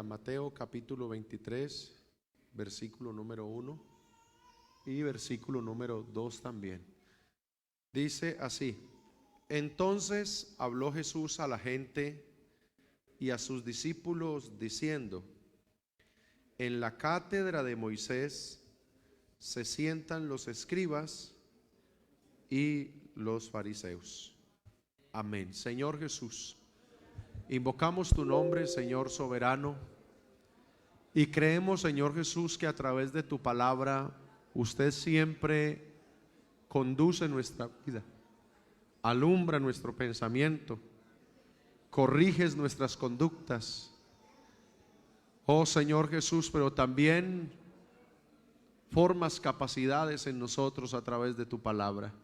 Mateo capítulo 23, versículo número 1 y versículo número 2 también. Dice así: entonces habló Jesús a la gente y a sus discípulos diciendo: en la cátedra de Moisés se sientan los escribas y los fariseos. Amén. Señor Jesús, invocamos tu nombre, Señor soberano, y creemos, Señor Jesús, que a través de tu palabra usted siempre conduce nuestra vida, alumbra nuestro pensamiento, corriges nuestras conductas, oh Señor Jesús, pero también formas capacidades en nosotros a través de tu palabra.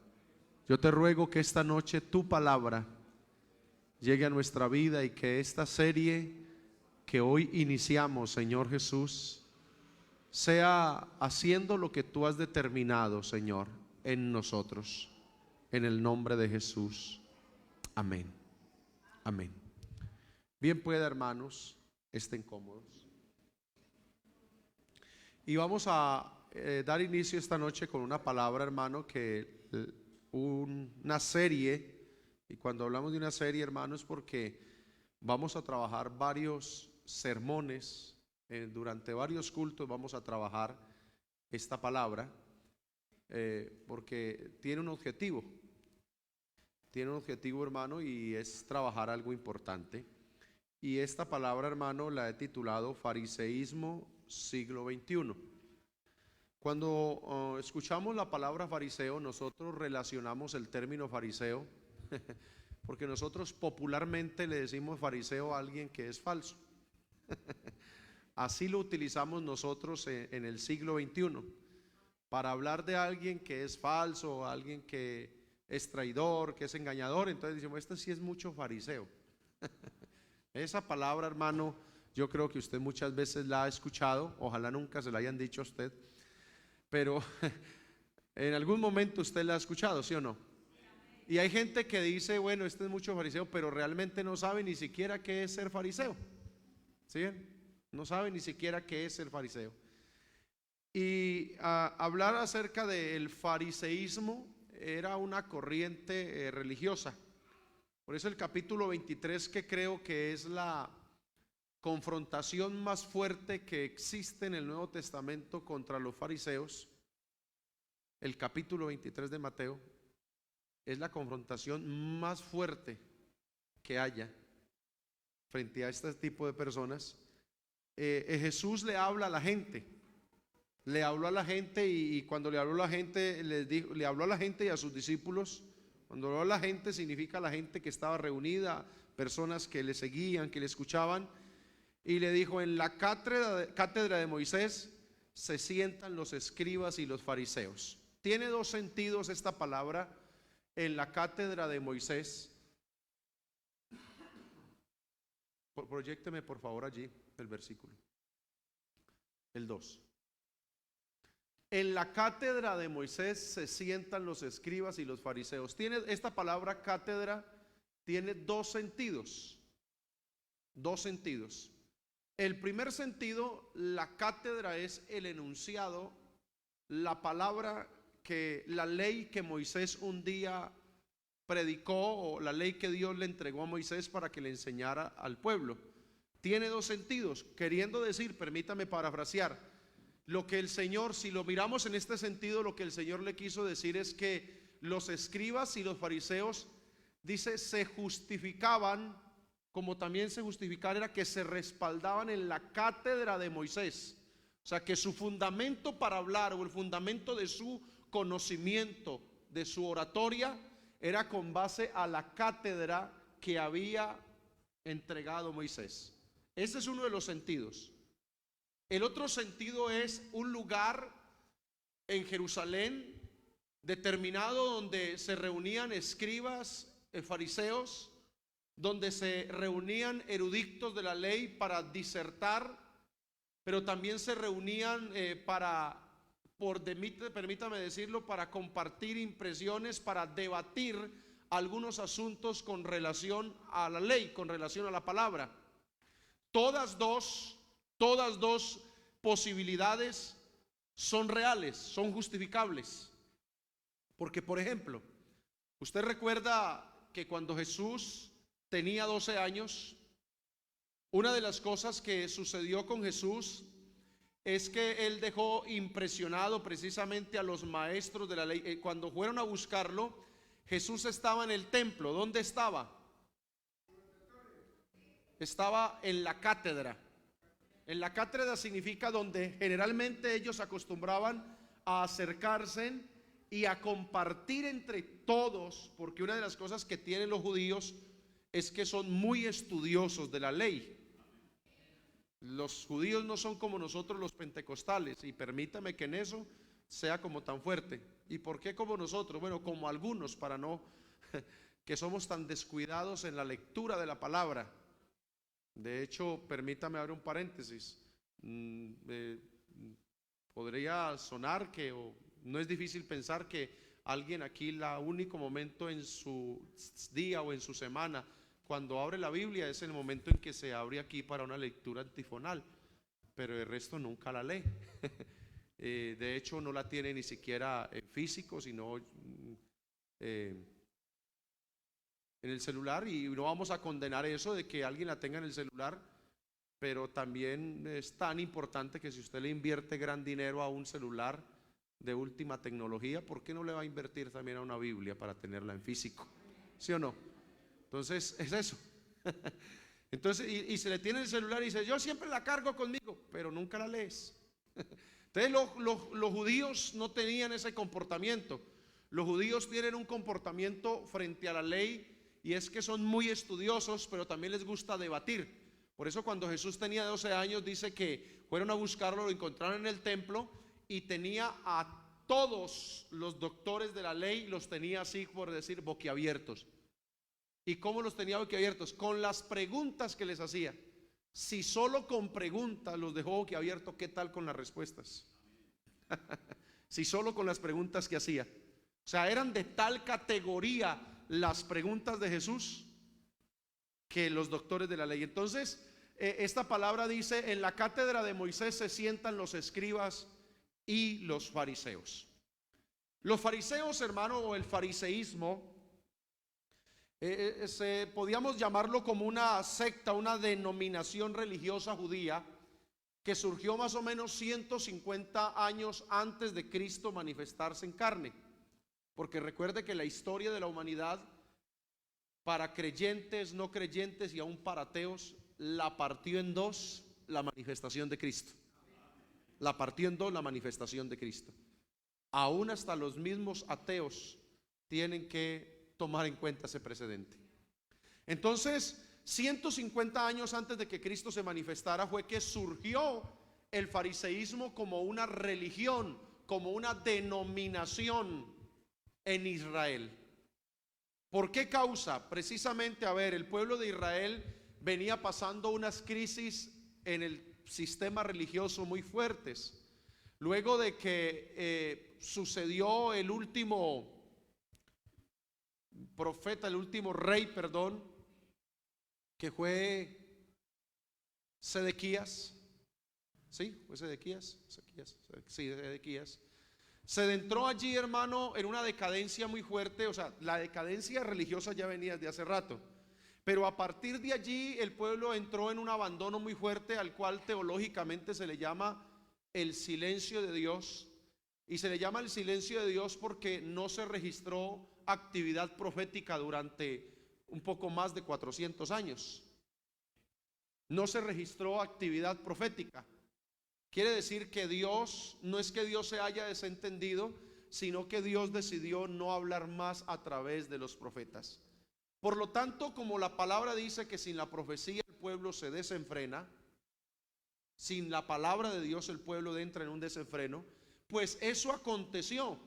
Yo te ruego que esta noche tu palabra llegue a nuestra vida y que esta serie que hoy iniciamos, Señor Jesús, sea haciendo lo que tú has determinado, Señor, en nosotros, en el nombre de Jesús. Amén. Amén. Bien pueda, hermanos, estén cómodos. Y vamos a dar inicio esta noche con una palabra, hermano, que una serie. Y cuando hablamos de una serie, hermanos, porque vamos a trabajar varios sermones, durante varios cultos vamos a trabajar esta palabra, porque tiene un objetivo, hermano, y es trabajar algo importante. Y esta palabra, hermano, la he titulado Fariseísmo siglo XXI. Cuando escuchamos la palabra fariseo, nosotros relacionamos el término fariseo porque nosotros popularmente le decimos fariseo a alguien que es falso. Así lo utilizamos nosotros en el siglo XXI para hablar de alguien que es falso, alguien que es traidor, que es engañador. Entonces decimos, este sí es mucho fariseo. Esa palabra, hermano, yo creo que usted muchas veces la ha escuchado, ojalá nunca se la hayan dicho a usted, pero en algún momento usted la ha escuchado, ¿sí o no? Y hay gente que dice, bueno, este es mucho fariseo, pero realmente no sabe ni siquiera qué es ser fariseo. ¿Sí? No sabe ni siquiera qué es ser fariseo. Y hablar acerca del fariseísmo era una corriente religiosa. Por eso el capítulo 23, que creo que es la confrontación más fuerte que existe en el Nuevo Testamento contra los fariseos, el capítulo 23 de Mateo, es la confrontación más fuerte que haya frente a este tipo de personas. Jesús le habla a la gente, le habló a la gente, y cuando le habló a la gente, le habló a la gente y a sus discípulos. Cuando habló a la gente, significa la gente que estaba reunida, personas que le seguían, que le escuchaban, y le dijo: en la cátedra de Moisés se sientan los escribas y los fariseos. Tiene dos sentidos esta palabra, en la cátedra de Moisés. Proyécteme por favor allí el versículo, el 2. En la cátedra de Moisés se sientan los escribas y los fariseos. Esta palabra cátedra tiene dos sentidos. Dos sentidos. El primer sentido, la cátedra es el enunciado, la palabra la ley que Moisés un día predicó, o la ley que Dios le entregó a Moisés para que le enseñara al pueblo. Tiene dos sentidos, queriendo decir, permítame parafrasear, lo que el Señor, si lo miramos en este sentido, lo que el Señor le quiso decir es que los escribas y los fariseos, dice, se justificaban, como también se justificar era que se respaldaban en la cátedra de Moisés. O sea, que su fundamento para hablar, o el fundamento de su conocimiento, de su oratoria, era con base a la cátedra que había entregado Moisés. Ese es uno de los sentidos. El otro sentido es un lugar en Jerusalén determinado donde se reunían escribas, fariseos, donde se reunían eruditos de la ley para disertar, pero también se reunían permítame decirlo, para compartir impresiones, para debatir algunos asuntos con relación a la ley, con relación a la palabra. Todas dos Todas dos posibilidades son reales, son justificables. Porque, por ejemplo, usted recuerda que cuando Jesús tenía 12 años, una de las cosas que sucedió con Jesús es que él dejó impresionado precisamente a los maestros de la ley. Cuando fueron a buscarlo, Jesús estaba en el templo. ¿Dónde estaba? Estaba en la cátedra. En la cátedra significa donde generalmente ellos acostumbraban a acercarse y a compartir entre todos, porque una de las cosas que tienen los judíos es que son muy estudiosos de la ley. Los judíos no son como nosotros los pentecostales, y permítame que en eso sea como tan fuerte. ¿Y por qué como nosotros? Bueno, como algunos, para no que somos tan descuidados en la lectura de la palabra. De hecho, permítame abrir un paréntesis. Podría sonar que no es difícil pensar que alguien aquí, el único momento en su día o en su semana cuando abre la Biblia es el momento en que se abre aquí para una lectura antifonal, pero el resto nunca la lee. De hecho, no la tiene ni siquiera en físico, sino en el celular, y no vamos a condenar eso de que alguien la tenga en el celular, pero también es tan importante que si usted le invierte gran dinero a un celular de última tecnología, ¿por qué no le va a invertir también a una Biblia para tenerla en físico? ¿Sí o no? Entonces es eso. Entonces, y se le tiene el celular y dice, yo siempre la cargo conmigo, pero nunca la lees. Entonces los judíos no tenían ese comportamiento. Los judíos tienen un comportamiento frente a la ley, y es que son muy estudiosos, pero también les gusta debatir. Por eso cuando Jesús tenía 12 años dice que fueron a buscarlo, lo encontraron en el templo, y tenía a todos los doctores de la ley, los tenía así por decir boquiabiertos. ¿Y cómo los tenía boquiabiertos? Con las preguntas que les hacía. Si solo con preguntas los dejó boquiabiertos, ¿qué tal con las respuestas? Si solo con las preguntas que hacía. O sea, eran de tal categoría las preguntas de Jesús que los doctores de la ley. Entonces, esta palabra dice, en la cátedra de Moisés se sientan los escribas y los fariseos. Los fariseos, hermano, o el fariseísmo, podíamos llamarlo como una secta, una denominación religiosa judía que surgió más o menos 150 años antes de Cristo manifestarse en carne. Porque recuerde que la historia de la humanidad, para creyentes, no creyentes y aún para ateos, la partió en dos la manifestación de Cristo. La partió en dos la manifestación de Cristo. Aún hasta los mismos ateos tienen que tomar en cuenta ese precedente. Entonces, 150 años antes de que Cristo se manifestara fue que surgió el fariseísmo como una religión, como una denominación en Israel. ¿Por qué causa? Precisamente, el pueblo de Israel venía pasando unas crisis en el sistema religioso muy fuertes. Luego de que sucedió el último profeta, el último rey, que fue Sedequías. ¿Sí? ¿Fue Sedequías? Sí, Sedequías. Se adentró allí, hermano, en una decadencia muy fuerte. O sea, la decadencia religiosa ya venía desde hace rato, pero a partir de allí el pueblo entró en un abandono muy fuerte, al cual teológicamente se le llama el silencio de Dios. Y se le llama el silencio de Dios porque no se registró actividad profética durante un poco más de 400 años. No se registró actividad profética. Quiere decir que Dios, no es que Dios se haya desentendido, sino que Dios decidió no hablar más a través de los profetas. Por lo tanto, como la palabra dice que sin la profecía el pueblo se desenfrena, sin la palabra de Dios el pueblo entra en un desenfreno, pues eso aconteció.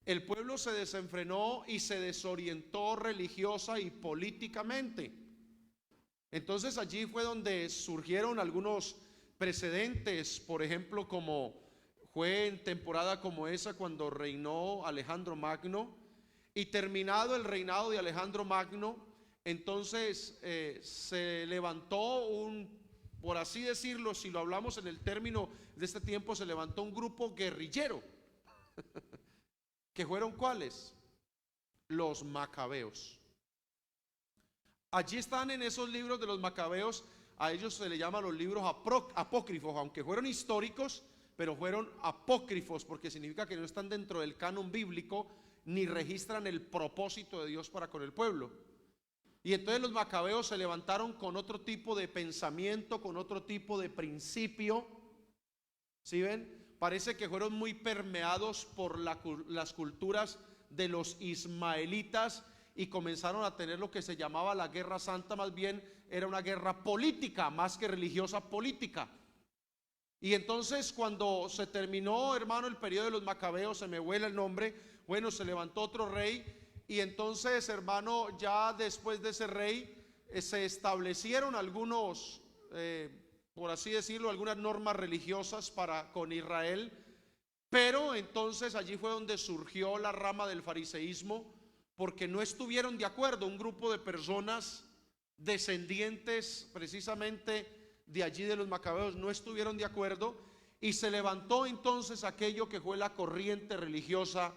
El pueblo se desenfrenó y se desorientó religiosa y políticamente. Entonces allí fue donde surgieron algunos precedentes, por ejemplo, como fue en temporada como esa cuando reinó Alejandro Magno, y terminado el reinado de Alejandro Magno, entonces se levantó un por así decirlo, si lo hablamos en el término de este tiempo, se levantó un grupo guerrillero. ¿Que fueron cuáles? Los macabeos. Allí están en esos libros de los macabeos, a ellos se les llama los libros apócrifos, aunque fueron históricos, pero fueron apócrifos, porque significa que no están dentro del canon bíblico, ni registran el propósito de Dios para con el pueblo. Y entonces los macabeos se levantaron con otro tipo de pensamiento, con otro tipo de principio. ¿Sí ven? Parece que fueron muy permeados por las culturas de los ismaelitas y comenzaron a tener lo que se llamaba la guerra santa. Más bien era una guerra política, más que religiosa, política. Y entonces cuando se terminó, hermano, el periodo de los macabeos, se me vuela el nombre, bueno, se levantó otro rey. Y entonces, hermano, ya después de ese rey se establecieron algunos, por así decirlo, algunas normas religiosas para con Israel. Pero entonces allí fue donde surgió la rama del fariseísmo, porque no estuvieron de acuerdo un grupo de personas descendientes precisamente de allí de los macabeos, no estuvieron de acuerdo, y se levantó entonces aquello que fue la corriente religiosa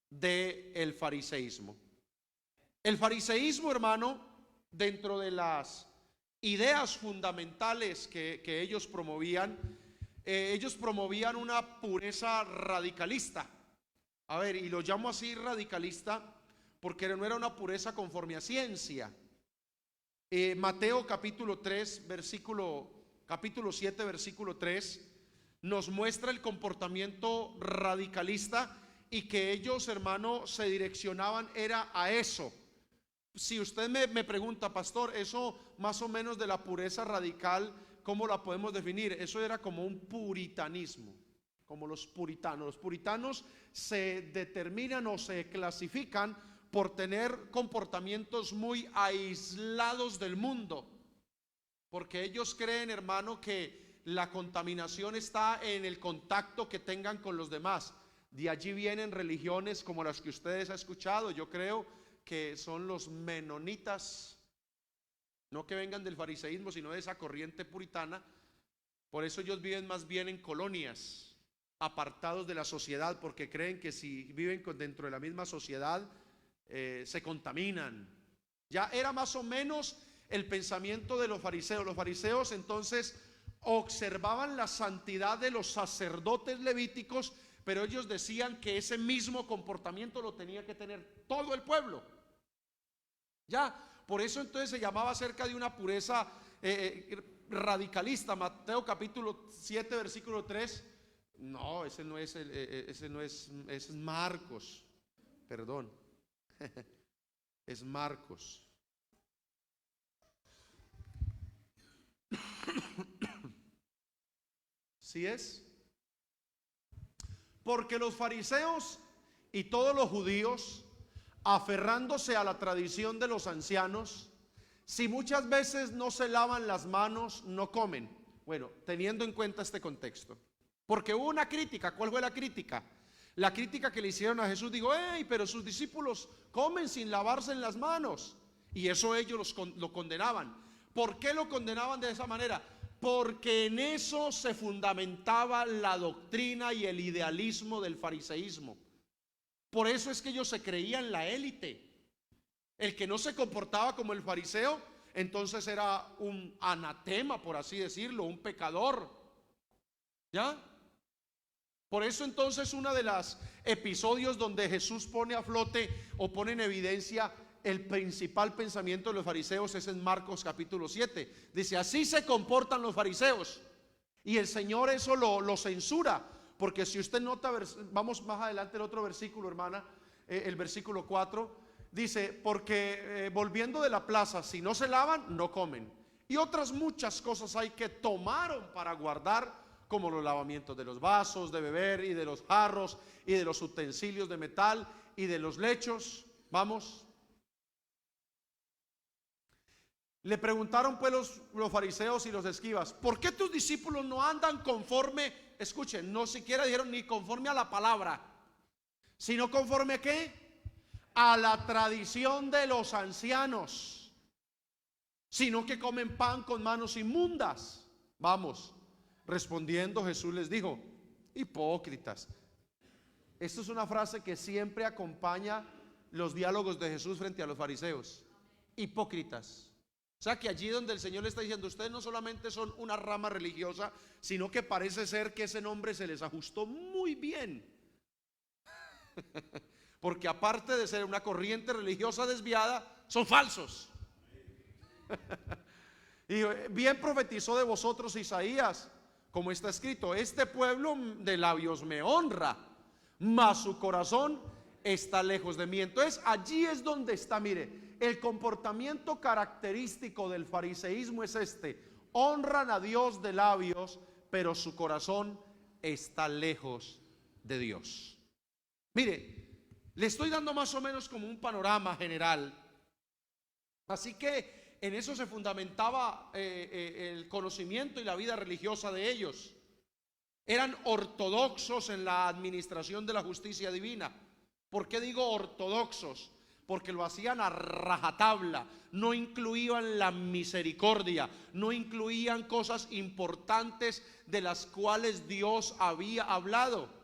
del fariseísmo. El fariseísmo, hermano, dentro de las ideas fundamentales que ellos promovían una pureza radicalista. A ver, y lo llamo así radicalista porque no era una pureza conforme a ciencia. Mateo capítulo 7 versículo 3 nos muestra el comportamiento radicalista, y que ellos, hermano, se direccionaban era a eso. Si usted me pregunta, pastor, eso más o menos de la pureza radical, ¿cómo la podemos definir? Eso era como un puritanismo, como los puritanos. Los puritanos se determinan o se clasifican por tener comportamientos muy aislados del mundo, porque ellos creen, hermano, que la contaminación está en el contacto que tengan con los demás. De allí vienen religiones como las que ustedes han escuchado. Yo creo que son los menonitas, no que vengan del fariseísmo, sino de esa corriente puritana. Por eso ellos viven más bien en colonias, apartados de la sociedad, porque creen que si viven dentro de la misma sociedad se contaminan. Ya era más o menos el pensamiento de los fariseos. Los fariseos entonces observaban la santidad de los sacerdotes levíticos, pero ellos decían que ese mismo comportamiento lo tenía que tener todo el pueblo. Ya, por eso entonces se llamaba acerca de una pureza radicalista. Mateo capítulo 7 versículo 3. No, ese no es es Marcos. Perdón. Es Marcos. ¿Sí es? Porque los fariseos y todos los judíos, aferrándose a la tradición de los ancianos, si muchas veces no se lavan las manos, no comen. Bueno, teniendo en cuenta este contexto, porque hubo una crítica. ¿Cuál fue la crítica? La crítica que le hicieron a Jesús. Digo, pero sus discípulos comen sin lavarse en las manos. Y eso ellos lo condenaban. ¿Por qué lo condenaban de esa manera? Porque en eso se fundamentaba la doctrina y el idealismo del fariseísmo. Por eso es que ellos se creían la élite. El que no se comportaba como el fariseo, entonces era un anatema, por así decirlo, un pecador. ¿Ya? Por eso entonces uno de los episodios donde Jesús pone a flote o pone en evidencia el principal pensamiento de los fariseos es en Marcos capítulo 7. Dice, así se comportan los fariseos. Y el Señor eso lo censura. Porque si usted nota, vamos más adelante el otro versículo, hermana, el versículo 4. Dice, porque volviendo de la plaza, si no se lavan, no comen. Y otras muchas cosas hay que tomaron para guardar, como los lavamientos de los vasos de beber y de los jarros y de los utensilios de metal y de los lechos. Vamos. Le preguntaron pues los fariseos y los escribas, ¿por qué tus discípulos no andan conforme? Escuchen, no siquiera dijeron ni conforme a la palabra, sino conforme a ¿qué? A la tradición de los ancianos, sino que comen pan con manos inmundas. Vamos. Respondiendo Jesús les dijo: hipócritas. Esto es una frase que siempre acompaña los diálogos de Jesús frente a los fariseos. Hipócritas. O sea que allí donde el Señor le está diciendo: ustedes no solamente son una rama religiosa, sino que parece ser que ese nombre se les ajustó muy bien. Porque aparte de ser una corriente religiosa desviada, son falsos. Y bien profetizó de vosotros Isaías, como está escrito: este pueblo de labios me honra, mas su corazón está lejos de mí. Entonces allí es donde está, mire, el comportamiento característico del fariseísmo es este: honran a Dios de labios, pero su corazón está lejos de Dios. Mire, le estoy dando más o menos como un panorama general. Así que en eso se fundamentaba el conocimiento y la vida religiosa de ellos. Eran ortodoxos en la administración de la justicia divina. ¿Por qué digo ortodoxos? Porque lo hacían a rajatabla, no incluían la misericordia, no incluían cosas importantes de las cuales Dios había hablado.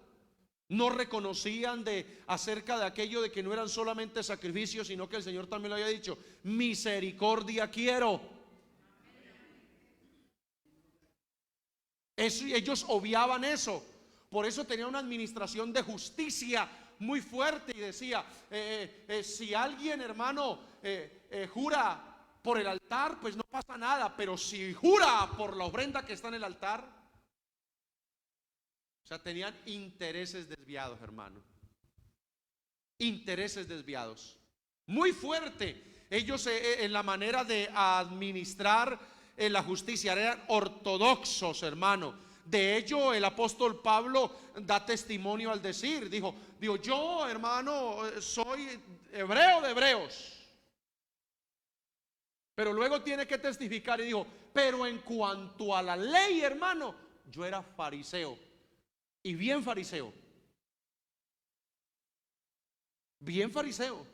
No reconocían acerca de aquello de que no eran solamente sacrificios, sino que el Señor también lo había dicho: misericordia quiero. Ellos obviaban eso. Por eso tenía una administración de justicia muy fuerte y decía: si alguien, hermano, jura por el altar, pues no pasa nada, pero si jura por la ofrenda que está en el altar. O sea, tenían intereses desviados, hermano. Intereses desviados. Muy fuerte. Ellos en la manera de administrar la justicia eran ortodoxos, hermano. De ello el apóstol Pablo da testimonio al decir, dijo: yo, hermano, soy hebreo de hebreos. Pero luego tiene que testificar y dijo: pero en cuanto a la ley, hermano, yo era fariseo. Y bien fariseo. Bien fariseo.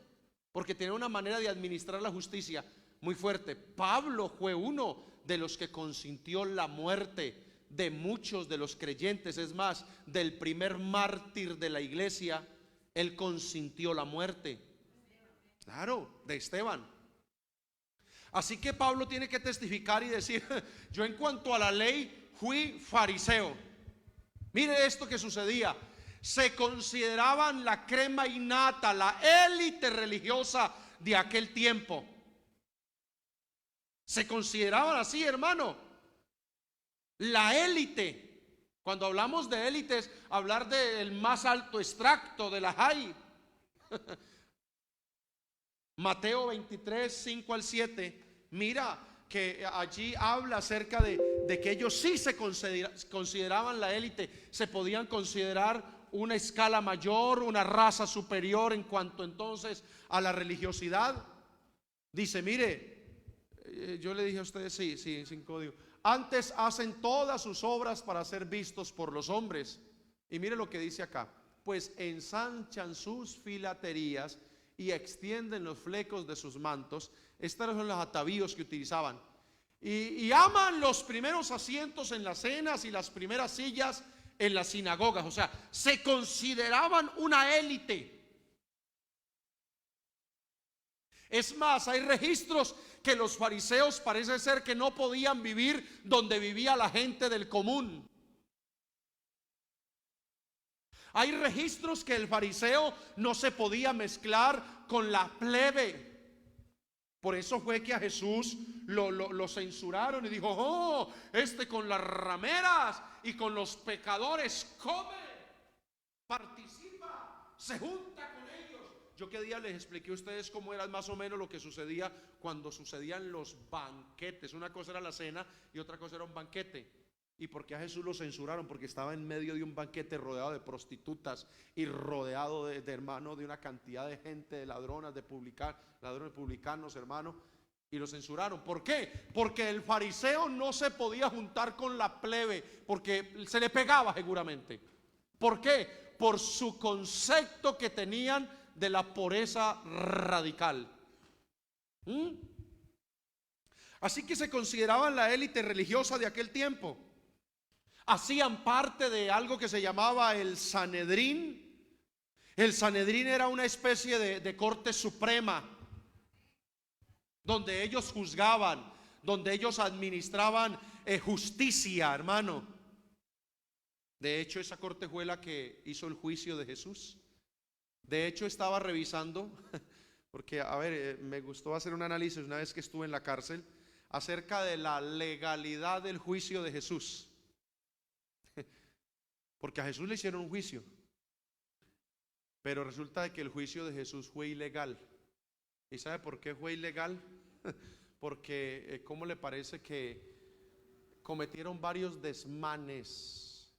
Porque tenía una manera de administrar la justicia muy fuerte. Pablo fue uno de los que consintió la muerte de muchos de los creyentes. Es más, del primer mártir de la iglesia, él consintió la muerte. Claro, de Esteban. Así que Pablo tiene que testificar y decir: yo en cuanto a la ley fui fariseo. Mire esto que sucedía: se consideraban la crema innata, la élite religiosa de aquel tiempo. Se consideraban así, hermano, la élite. Cuando hablamos de élites, hablar del más alto extracto de la JAI. Mateo 23, 5 al 7. Mira que allí habla acerca de que ellos sí se consideraban la élite. Se podían considerar una escala mayor, una raza superior en cuanto entonces a la religiosidad. Dice: mire, yo le dije a ustedes, sí, sin código: antes hacen todas sus obras para ser vistos por los hombres. Y mire lo que dice acá: pues ensanchan sus filaterías y extienden los flecos de sus mantos. Estos son los atavíos que utilizaban. Y aman los primeros asientos en las cenas y las primeras sillas en las sinagogas. O sea, se consideraban una élite. Es más, hay registros que los fariseos parece ser que no podían vivir donde vivía la gente del común. Hay registros que el fariseo no se podía mezclar con la plebe. Por eso fue que a Jesús lo censuraron y dijo: oh, con las rameras y con los pecadores come, participa, se junta con ellos. Yo qué día les expliqué a ustedes cómo era más o menos lo que sucedía cuando sucedían los banquetes. Una cosa era la cena y otra cosa era un banquete. ¿Y por qué a Jesús lo censuraron? Porque estaba en medio de un banquete rodeado de prostitutas y rodeado de hermanos, de una cantidad de gente, de ladrones, ladrones publicanos, hermano, y lo censuraron. ¿Por qué? Porque el fariseo no se podía juntar con la plebe, porque se le pegaba seguramente. ¿Por qué? Por su concepto que tenían de la pureza radical. Así que se consideraban la élite religiosa de aquel tiempo. Hacían parte de algo que se llamaba el Sanedrín. El Sanedrín era una especie de corte suprema, donde ellos juzgaban, donde ellos administraban justicia, hermano. De hecho, esa corte fue la que hizo el juicio de Jesús. De hecho, estaba revisando, porque a ver, me gustó hacer un análisis una vez que estuve en la cárcel, acerca de la legalidad del juicio de Jesús. Porque a Jesús le hicieron un juicio, pero resulta de que el juicio de Jesús fue ilegal. ¿Y sabe por qué fue ilegal? Porque, ¿cómo le parece que cometieron varios desmanes,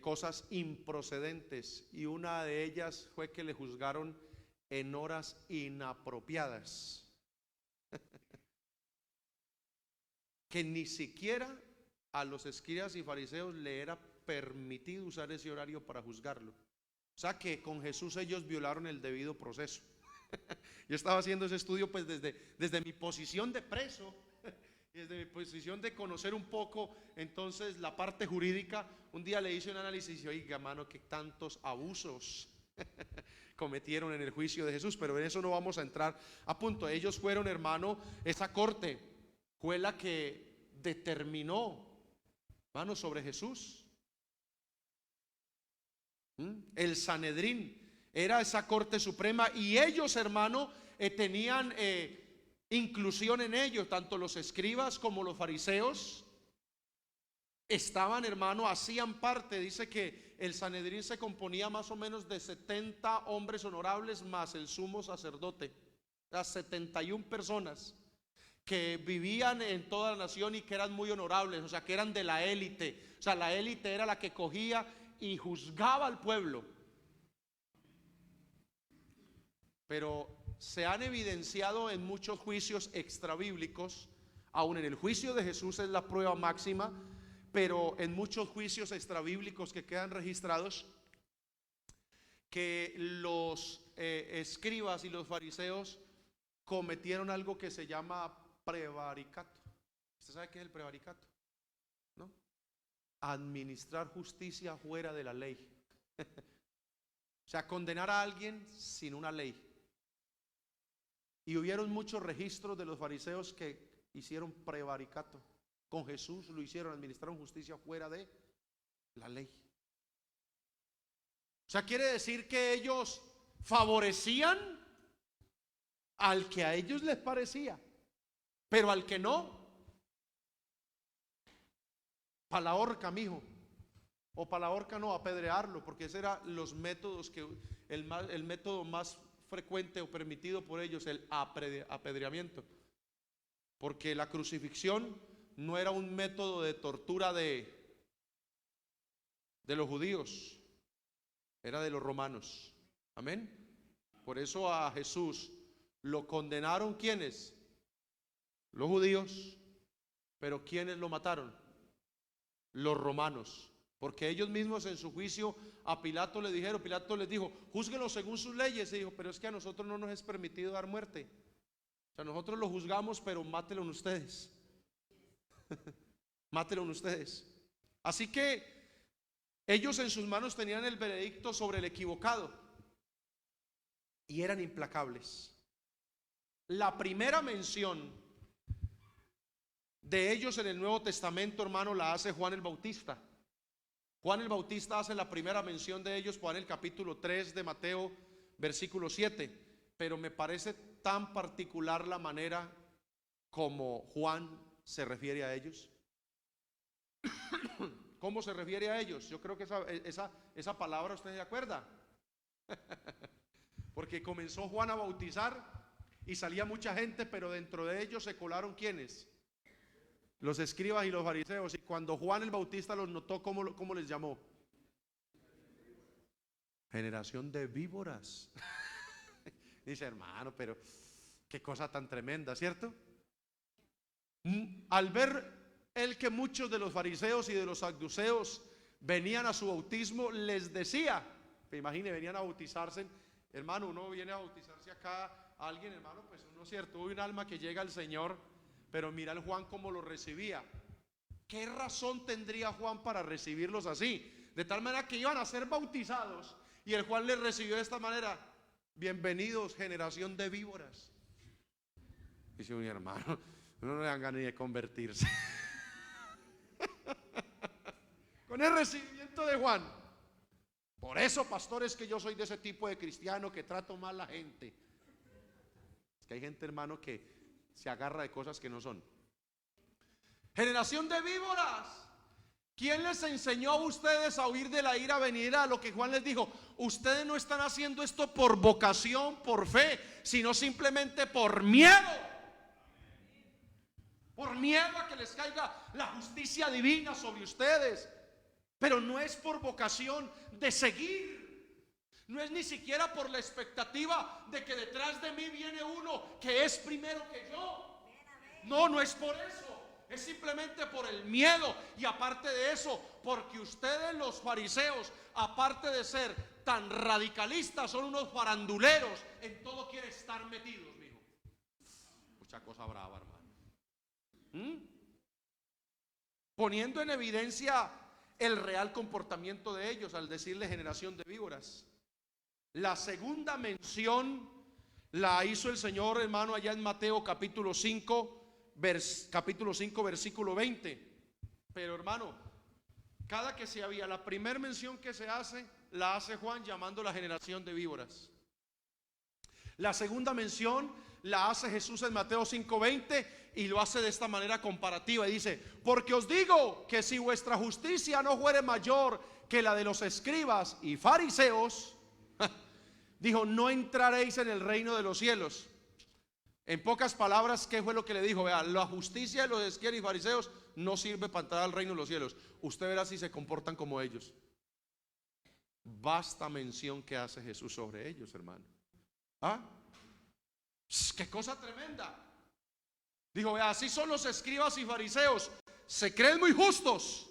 cosas improcedentes? Y una de ellas fue que le juzgaron en horas inapropiadas. Que ni siquiera a los escribas y fariseos le era permitido usar ese horario para juzgarlo. O sea que con Jesús ellos violaron el debido proceso. Yo estaba haciendo ese estudio pues desde mi posición de preso, desde mi posición de conocer un poco entonces la parte jurídica. Un día le hice un análisis y oiga, mano, que tantos abusos cometieron en el juicio de Jesús, pero en eso no vamos a entrar a punto. Ellos fueron, hermano, esa corte fue la que determinó, hermano, sobre Jesús. El Sanedrín era esa corte suprema, y ellos, hermano, tenían inclusión en ellos. Tanto los escribas como los fariseos estaban, hermano, hacían parte. Dice que el Sanedrín se componía más o menos de 70 hombres honorables más el sumo sacerdote. Las 71 personas que vivían en toda la nación y que eran muy honorables, o sea, que eran de la élite. O sea, la élite era la que cogía y juzgaba al pueblo. Pero se han evidenciado en muchos juicios extrabíblicos, aún en el juicio de Jesús es la prueba máxima, pero en muchos juicios extrabíblicos que quedan registrados, que los escribas y los fariseos cometieron algo que se llama prevaricato. ¿Usted sabe qué es el prevaricato? ¿No? Administrar justicia fuera de la ley. O sea, condenar a alguien sin una ley. Y hubieron muchos registros de los fariseos que hicieron prevaricato. Con Jesús lo hicieron, administraron justicia fuera de la ley. O sea, quiere decir que ellos favorecían al que a ellos les parecía, pero al que no, pa' la horca, mijo. O pa' la horca no, apedrearlo, porque ese era los métodos que el método más frecuente o permitido por ellos, el apedreamiento. Porque la crucifixión no era un método de tortura de los judíos, era de los romanos. Amén. Por eso a Jesús lo condenaron, ¿quiénes? Los judíos. Pero ¿quiénes lo mataron? Los romanos. Porque ellos mismos en su juicio a Pilato le dijeron, Pilato les dijo, júzguenlo según sus leyes. Y dijo, pero es que a nosotros no nos es permitido dar muerte. O sea, nosotros lo juzgamos, pero mátenlo ustedes. Mátenlo ustedes. Así que ellos en sus manos tenían el veredicto sobre el equivocado y eran implacables. La primera mención de ellos en el Nuevo Testamento, hermano, la hace Juan el Bautista. Juan el Bautista hace la primera mención de ellos por el capítulo 3 de Mateo, versículo 7. Pero me parece tan particular la manera como Juan se refiere a ellos. ¿Cómo se refiere a ellos? Yo creo que esa palabra usted se acuerda. Porque comenzó Juan a bautizar y salía mucha gente, pero dentro de ellos se colaron ¿quiénes? Los escribas y los fariseos. Y cuando Juan el Bautista los notó, ¿cómo les llamó? Generación de víboras. Dice, hermano, pero qué cosa tan tremenda, ¿cierto? Al ver él que muchos de los fariseos y de los saduceos venían a su bautismo, les decía, imagine, venían a bautizarse. Hermano, uno viene a bautizarse acá a alguien, hermano, pues uno, cierto, hay un alma que llega al Señor, Pero mira el Juan cómo lo recibía. ¿Qué razón tendría Juan para recibirlos así? De tal manera que iban a ser bautizados y el Juan les recibió de esta manera: bienvenidos, generación de víboras. Dice mi hermano, no le dan ganas ni de convertirse. Con el recibimiento de Juan. Por eso, pastores, que yo soy de ese tipo de cristiano que trato mal a la gente. Es que hay gente, hermano, que se agarra de cosas que no son. Generación de víboras. ¿Quién les enseñó a ustedes a huir de la ira venidera? Lo que Juan les dijo: ustedes no están haciendo esto por vocación, por fe, sino simplemente por miedo. Por miedo a que les caiga la justicia divina sobre ustedes. Pero no es por vocación de seguir. No es ni siquiera por la expectativa de que detrás de mí viene uno que es primero que yo. No, no es por eso. Es simplemente por el miedo. Y aparte de eso, porque ustedes, los fariseos, aparte de ser tan radicalistas, son unos faranduleros. En todo quieren estar metidos, mijo. Mucha cosa brava, hermano. Poniendo en evidencia el real comportamiento de ellos al decirle generación de víboras. La segunda mención la hizo el Señor, hermano, allá en Mateo capítulo 5, versículo 20. Pero, hermano, cada que se había, la primera mención que se hace, la hace Juan llamando la generación de víboras. La segunda mención la hace Jesús en Mateo 5:20 y lo hace de esta manera comparativa y dice: porque os digo que si vuestra justicia no fuere mayor que la de los escribas y fariseos, dijo, no entraréis en el reino de los cielos. En pocas palabras, ¿qué fue lo que le dijo? Vea, la justicia de los escribas y fariseos no sirve para entrar al reino de los cielos. Usted verá si se comportan como ellos. Basta mención que hace Jesús sobre ellos, hermano. ¿Ah? ¡Qué cosa tremenda! Dijo, vea, así son los escribas y fariseos. Se creen muy justos,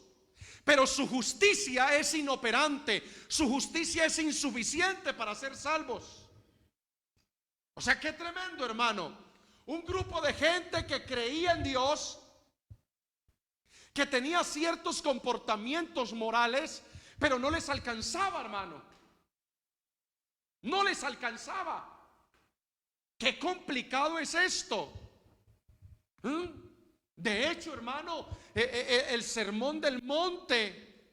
pero su justicia es inoperante. Su justicia es insuficiente para ser salvos. O sea, qué tremendo, hermano. Un grupo de gente que creía en Dios, que tenía ciertos comportamientos morales, pero no les alcanzaba, hermano. No les alcanzaba. Qué complicado es esto. De hecho, hermano, el sermón del monte,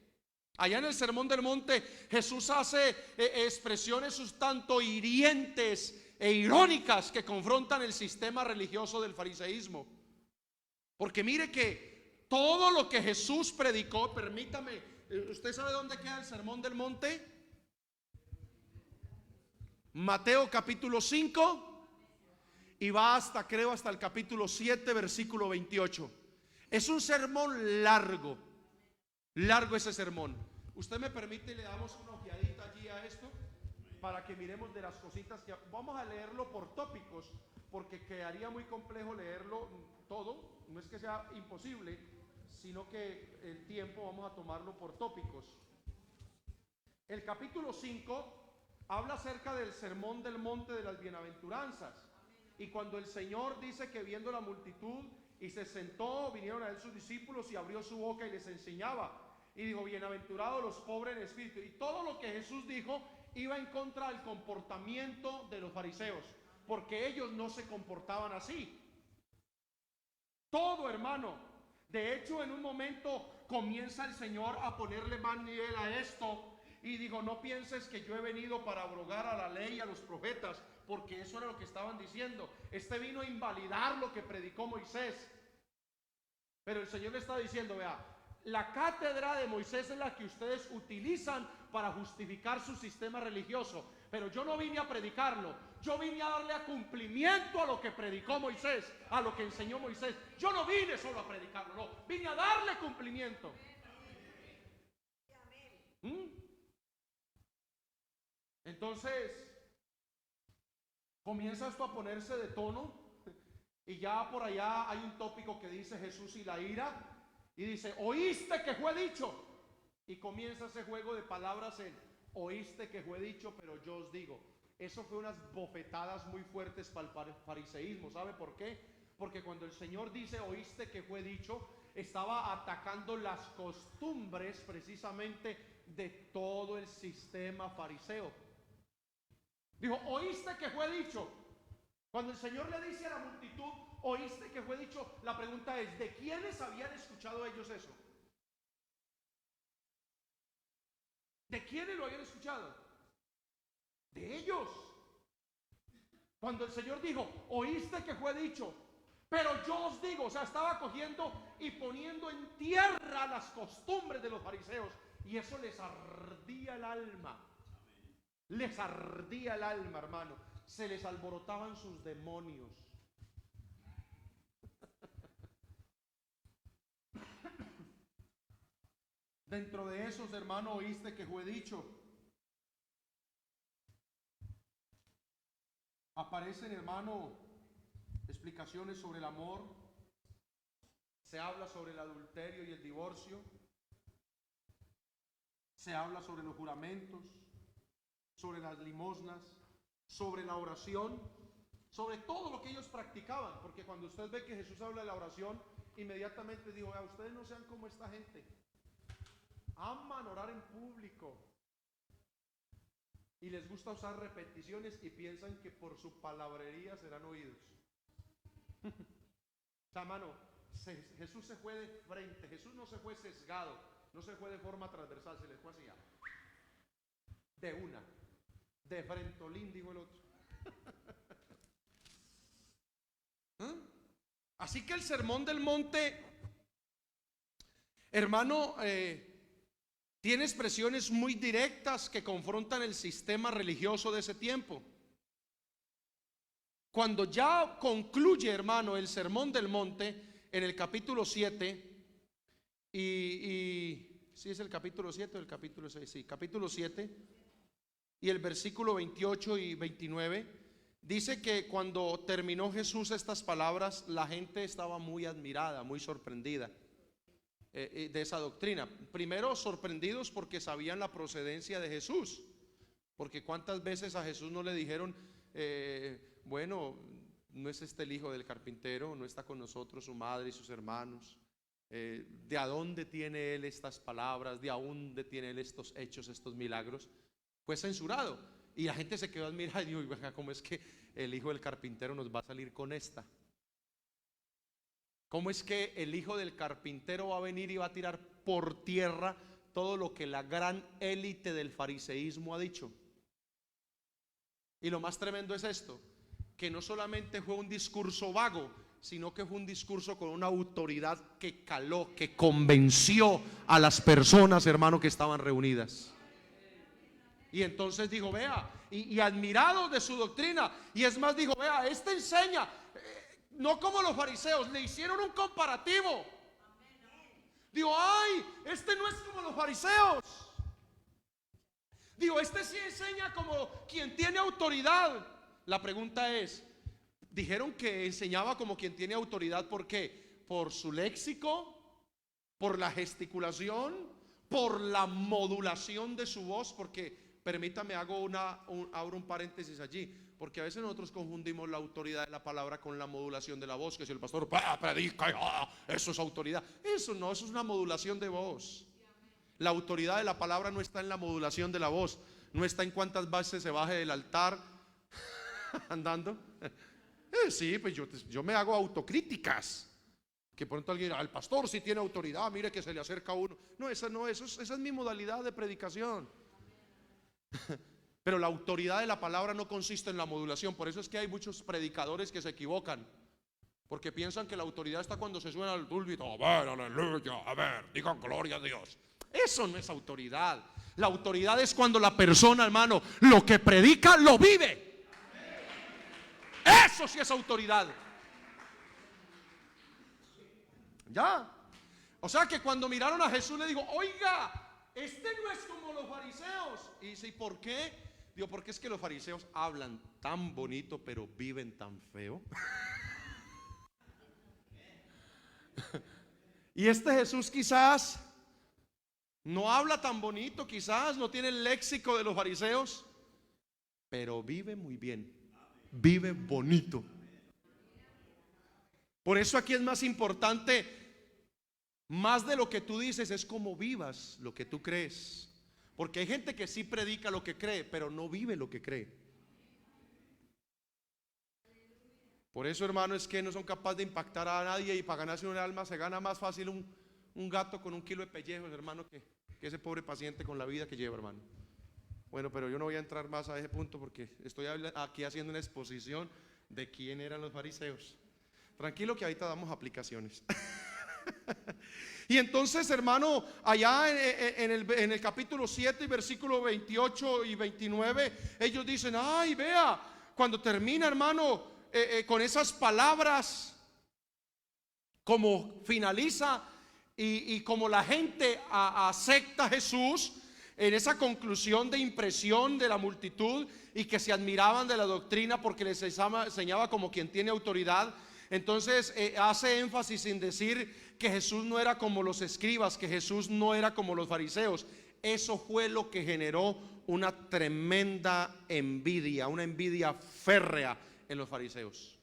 allá en el sermón del monte, Jesús hace expresiones un tanto hirientes e irónicas que confrontan el sistema religioso del fariseísmo. Porque mire que todo lo que Jesús predicó, permítame, ¿usted sabe dónde queda el sermón del monte? Mateo capítulo 5 y va hasta, creo, hasta el capítulo 7, versículo 28. Es un sermón largo, largo ese sermón. ¿Usted me permite y le damos una ojeadita allí a esto? Para que miremos de las cositas que vamos a leerlo por tópicos, porque quedaría muy complejo leerlo todo. No es que sea imposible, sino que el tiempo vamos a tomarlo por tópicos. El capítulo 5 habla acerca del sermón del monte de las bienaventuranzas. Y cuando el Señor dice que viendo la multitud y se sentó, vinieron a él sus discípulos y abrió su boca y les enseñaba. Y dijo, bienaventurados los pobres en espíritu. Y todo lo que Jesús dijo iba en contra del comportamiento de los fariseos, porque ellos no se comportaban así. Todo, hermano. De hecho, en un momento comienza el Señor a ponerle más nivel a esto. Y dijo, no pienses que yo he venido para abrogar a la ley y a los profetas, porque eso era lo que estaban diciendo. Este vino a invalidar lo que predicó Moisés. Pero el Señor le está diciendo, vea, la cátedra de Moisés es la que ustedes utilizan para justificar su sistema religioso, pero yo no vine a predicarlo. Yo vine a darle a cumplimiento a lo que predicó Moisés, a lo que enseñó Moisés. Yo no vine solo a predicarlo, no, vine a darle cumplimiento. Entonces comienza esto a ponerse de tono, y ya por allá hay un tópico que dice Jesús y la ira, y dice, oíste que fue dicho, y comienza ese juego de palabras en oíste que fue dicho, pero yo os digo. Eso fue unas bofetadas muy fuertes para el fariseísmo. ¿Sabe por qué? Porque cuando el Señor dice, oíste que fue dicho, estaba atacando las costumbres precisamente de todo el sistema fariseo. Dijo, oíste que fue dicho. Cuando el Señor le dice a la multitud, oíste que fue dicho, la pregunta es, ¿de quiénes habían escuchado ellos eso? ¿De quiénes lo habían escuchado? De ellos. Cuando el Señor dijo, oíste que fue dicho, pero yo os digo, o sea, estaba cogiendo y poniendo en tierra las costumbres de los fariseos, y eso les ardía el alma. Les ardía el alma, hermano. Se les alborotaban sus demonios. Dentro de esos, hermano, oíste que fue dicho. Aparecen, hermano, explicaciones sobre el amor. Se habla sobre el adulterio y el divorcio. Se habla sobre los juramentos, sobre las limosnas, sobre la oración, sobre todo lo que ellos practicaban. Porque cuando usted ve que Jesús habla de la oración, inmediatamente dijo, vea, ustedes no sean como esta gente. Aman orar en público y les gusta usar repeticiones y piensan que por su palabrería serán oídos. O sea, hermano, Jesús se fue de frente. Jesús no se fue sesgado, no se fue de forma transversal, se les fue así ya. De una, de frentolín, dijo el otro. ¿Ah? Así que el sermón del monte, hermano, tiene expresiones muy directas que confrontan el sistema religioso de ese tiempo. Cuando ya concluye, hermano, el sermón del monte en el capítulo 7, si es el capítulo 7 o el capítulo 6, sí, capítulo 7, y el versículo 28 y 29, dice que cuando terminó Jesús estas palabras, la gente estaba muy admirada, muy sorprendida de esa doctrina. Primero sorprendidos porque sabían la procedencia de Jesús, porque cuántas veces a Jesús no le dijeron, bueno, no es este el hijo del carpintero, no está con nosotros su madre y sus hermanos, ¿de a dónde tiene él estas palabras? ¿De a dónde tiene él estos hechos, estos milagros? Fue censurado y la gente se quedó admirada y dijo, ¿cómo es que el hijo del carpintero nos va a salir con esta? ¿Cómo es que el hijo del carpintero va a venir y va a tirar por tierra todo lo que la gran élite del fariseísmo ha dicho? Y lo más tremendo es esto, que no solamente fue un discurso vago, sino que fue un discurso con una autoridad que caló, que convenció a las personas, hermano, que estaban reunidas. Y entonces dijo, vea, y admirado de su doctrina, y es más, dijo, vea, esta enseña, no como los fariseos, le hicieron un comparativo. Digo, ay, este no es como los fariseos. Digo, este sí enseña como quien tiene autoridad. La pregunta es, dijeron que enseñaba como quien tiene autoridad, ¿por qué? Por su léxico, por la gesticulación, por la modulación de su voz. Porque, permítame, abro un paréntesis allí, porque a veces nosotros confundimos la autoridad de la palabra con la modulación de la voz, que si el pastor predica, eso es autoridad. Eso no, eso es una modulación de voz. La autoridad de la palabra no está en la modulación de la voz, no está en cuántas veces se baje del altar andando. Sí, pues yo me hago autocríticas. Que pronto alguien dirá, el pastor sí tiene autoridad, mire que se le acerca a uno. No, esa es mi modalidad de predicación. Pero la autoridad de la palabra no consiste en la modulación. Por eso es que hay muchos predicadores que se equivocan, porque piensan que la autoridad está cuando se suena al púlpito, a ver, aleluya, a ver, digan gloria a Dios. Eso no es autoridad. La autoridad es cuando la persona, hermano, lo que predica lo vive. Eso sí es autoridad. Ya. O sea que cuando miraron a Jesús le digo, oiga, este no es como los fariseos. Y dice, ¿y por qué? Digo, porque es que los fariseos hablan tan bonito pero viven tan feo. Y este Jesús quizás no habla tan bonito, quizás no tiene el léxico de los fariseos, pero vive muy bien, vive bonito. Por eso aquí es más importante, más de lo que tú dices, es cómo vivas lo que tú crees. Porque hay gente que sí predica lo que cree, pero no vive lo que cree. Por eso, hermano, es que no son capaces de impactar a nadie, y para ganarse un alma se gana más fácil un gato con 1 kilo de pellejos, hermano, que ese pobre paciente con la vida que lleva, hermano. Bueno, pero yo no voy a entrar más a ese punto porque estoy aquí haciendo una exposición de quién eran los fariseos. Tranquilo que ahorita damos aplicaciones. Y entonces, hermano, allá en el capítulo 7 y versículo 28 y 29, ellos dicen: ay, vea, cuando termina, hermano, con esas palabras, como finaliza y como la gente acepta a Jesús en esa conclusión de impresión de la multitud, y que se admiraban de la doctrina porque les enseñaba como quien tiene autoridad. Entonces hace énfasis en decir que Jesús no era como los escribas, que Jesús no era como los fariseos. Eso fue lo que generó una tremenda envidia, una envidia férrea en los fariseos.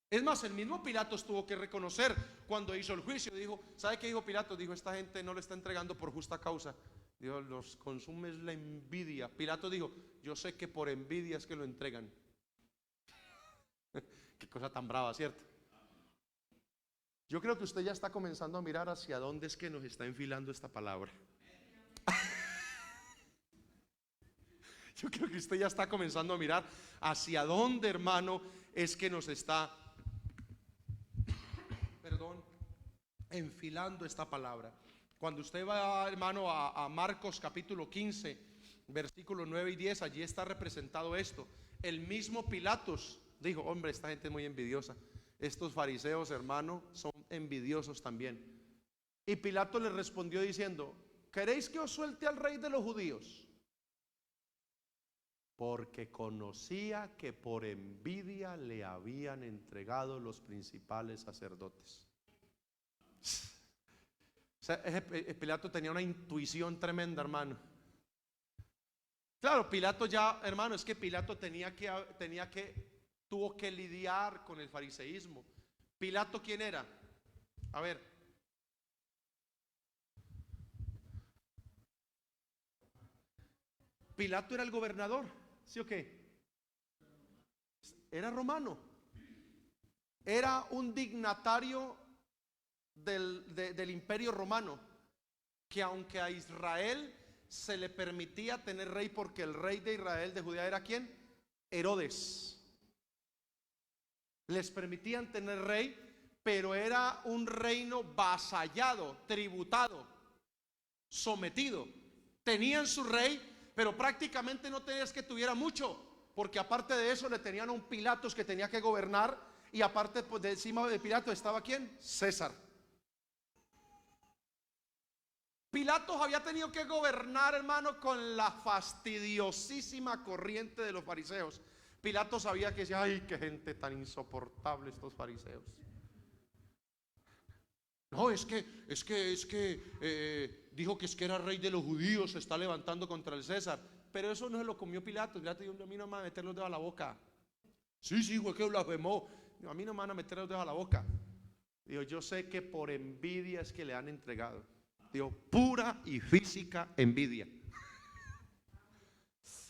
Es más, el mismo Pilatos tuvo que reconocer cuando hizo el juicio. Dijo: ¿sabe qué dijo Pilatos? Dijo: esta gente no le está entregando por justa causa. Dijo: los consume la envidia. Pilatos dijo: yo sé que por envidia es que lo entregan. Qué cosa tan brava, ¿cierto? Yo creo que usted ya está comenzando a mirar hacia dónde es que nos está enfilando esta palabra. Yo creo que usted ya está comenzando a mirar hacia dónde, hermano, es que nos está, enfilando esta palabra. Cuando usted va, hermano, a Marcos capítulo 15, versículos 9 y 10, allí está representado esto. El mismo Pilatos dijo: hombre, esta gente es muy envidiosa. Estos fariseos, hermano, son envidiosos también. Y Pilato le respondió diciendo: ¿queréis que os suelte al rey de los judíos? Porque conocía que por envidia le habían entregado los principales sacerdotes. O sea, Pilato tenía una intuición tremenda, hermano. Claro, Pilato ya, hermano, es que Pilato tuvo que lidiar con el fariseísmo. Pilato, ¿quién era? A ver, Pilato era el gobernador, ¿sí o qué? Era romano. Era un dignatario del imperio romano, que aunque a Israel se le permitía tener rey, porque el rey de Israel, de Judea, era ¿quién? Herodes. Les permitían tener rey, pero era un reino vasallado, tributado, sometido. Tenían su rey, pero prácticamente no tenías que tuviera mucho, porque aparte de eso le tenían a un Pilatos que tenía que gobernar, y aparte, pues, de encima de Pilato estaba ¿quién? César. Pilatos había tenido que gobernar, hermano, con la fastidiosísima corriente de los fariseos. Pilatos sabía que decía: ay, qué gente tan insoportable estos fariseos. No, es que dijo que es que era rey de los judíos, se está levantando contra el César. Pero eso no se lo comió Pilatos. Pilatos dijo: a mí no me van a meter los dedos a la boca. Sí, fue que blasfemó. A mí no me van a meter los dedos a la boca. Digo: yo sé que por envidia es que le han entregado. Digo: pura y física envidia.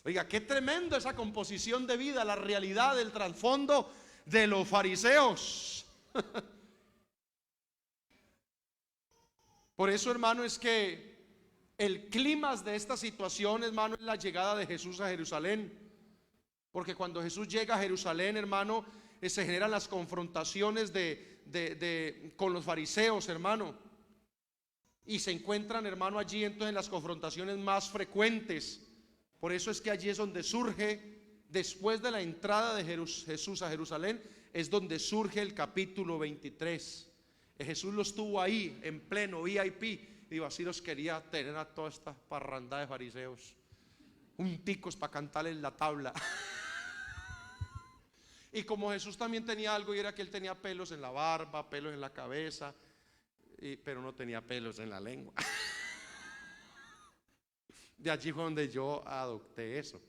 Oiga, qué tremendo esa composición de vida, la realidad del trasfondo de los fariseos. Por eso, hermano, es que el clímax de esta situación, hermano, es la llegada de Jesús a Jerusalén. Porque cuando Jesús llega a Jerusalén, hermano, se generan las confrontaciones con los fariseos, hermano. Y se encuentran, hermano, allí entonces las confrontaciones más frecuentes. Por eso es que allí es donde surge, después de la entrada de Jesús a Jerusalén, es donde surge el capítulo 23. Jesús los tuvo ahí en pleno VIP. Digo, así los quería tener a toda esta parranda de fariseos, un ticos para cantarles la tabla. Y como Jesús también tenía algo, y era que él tenía pelos en la barba, pelos en la cabeza, pero no tenía pelos en la lengua. De allí fue donde yo adopté eso.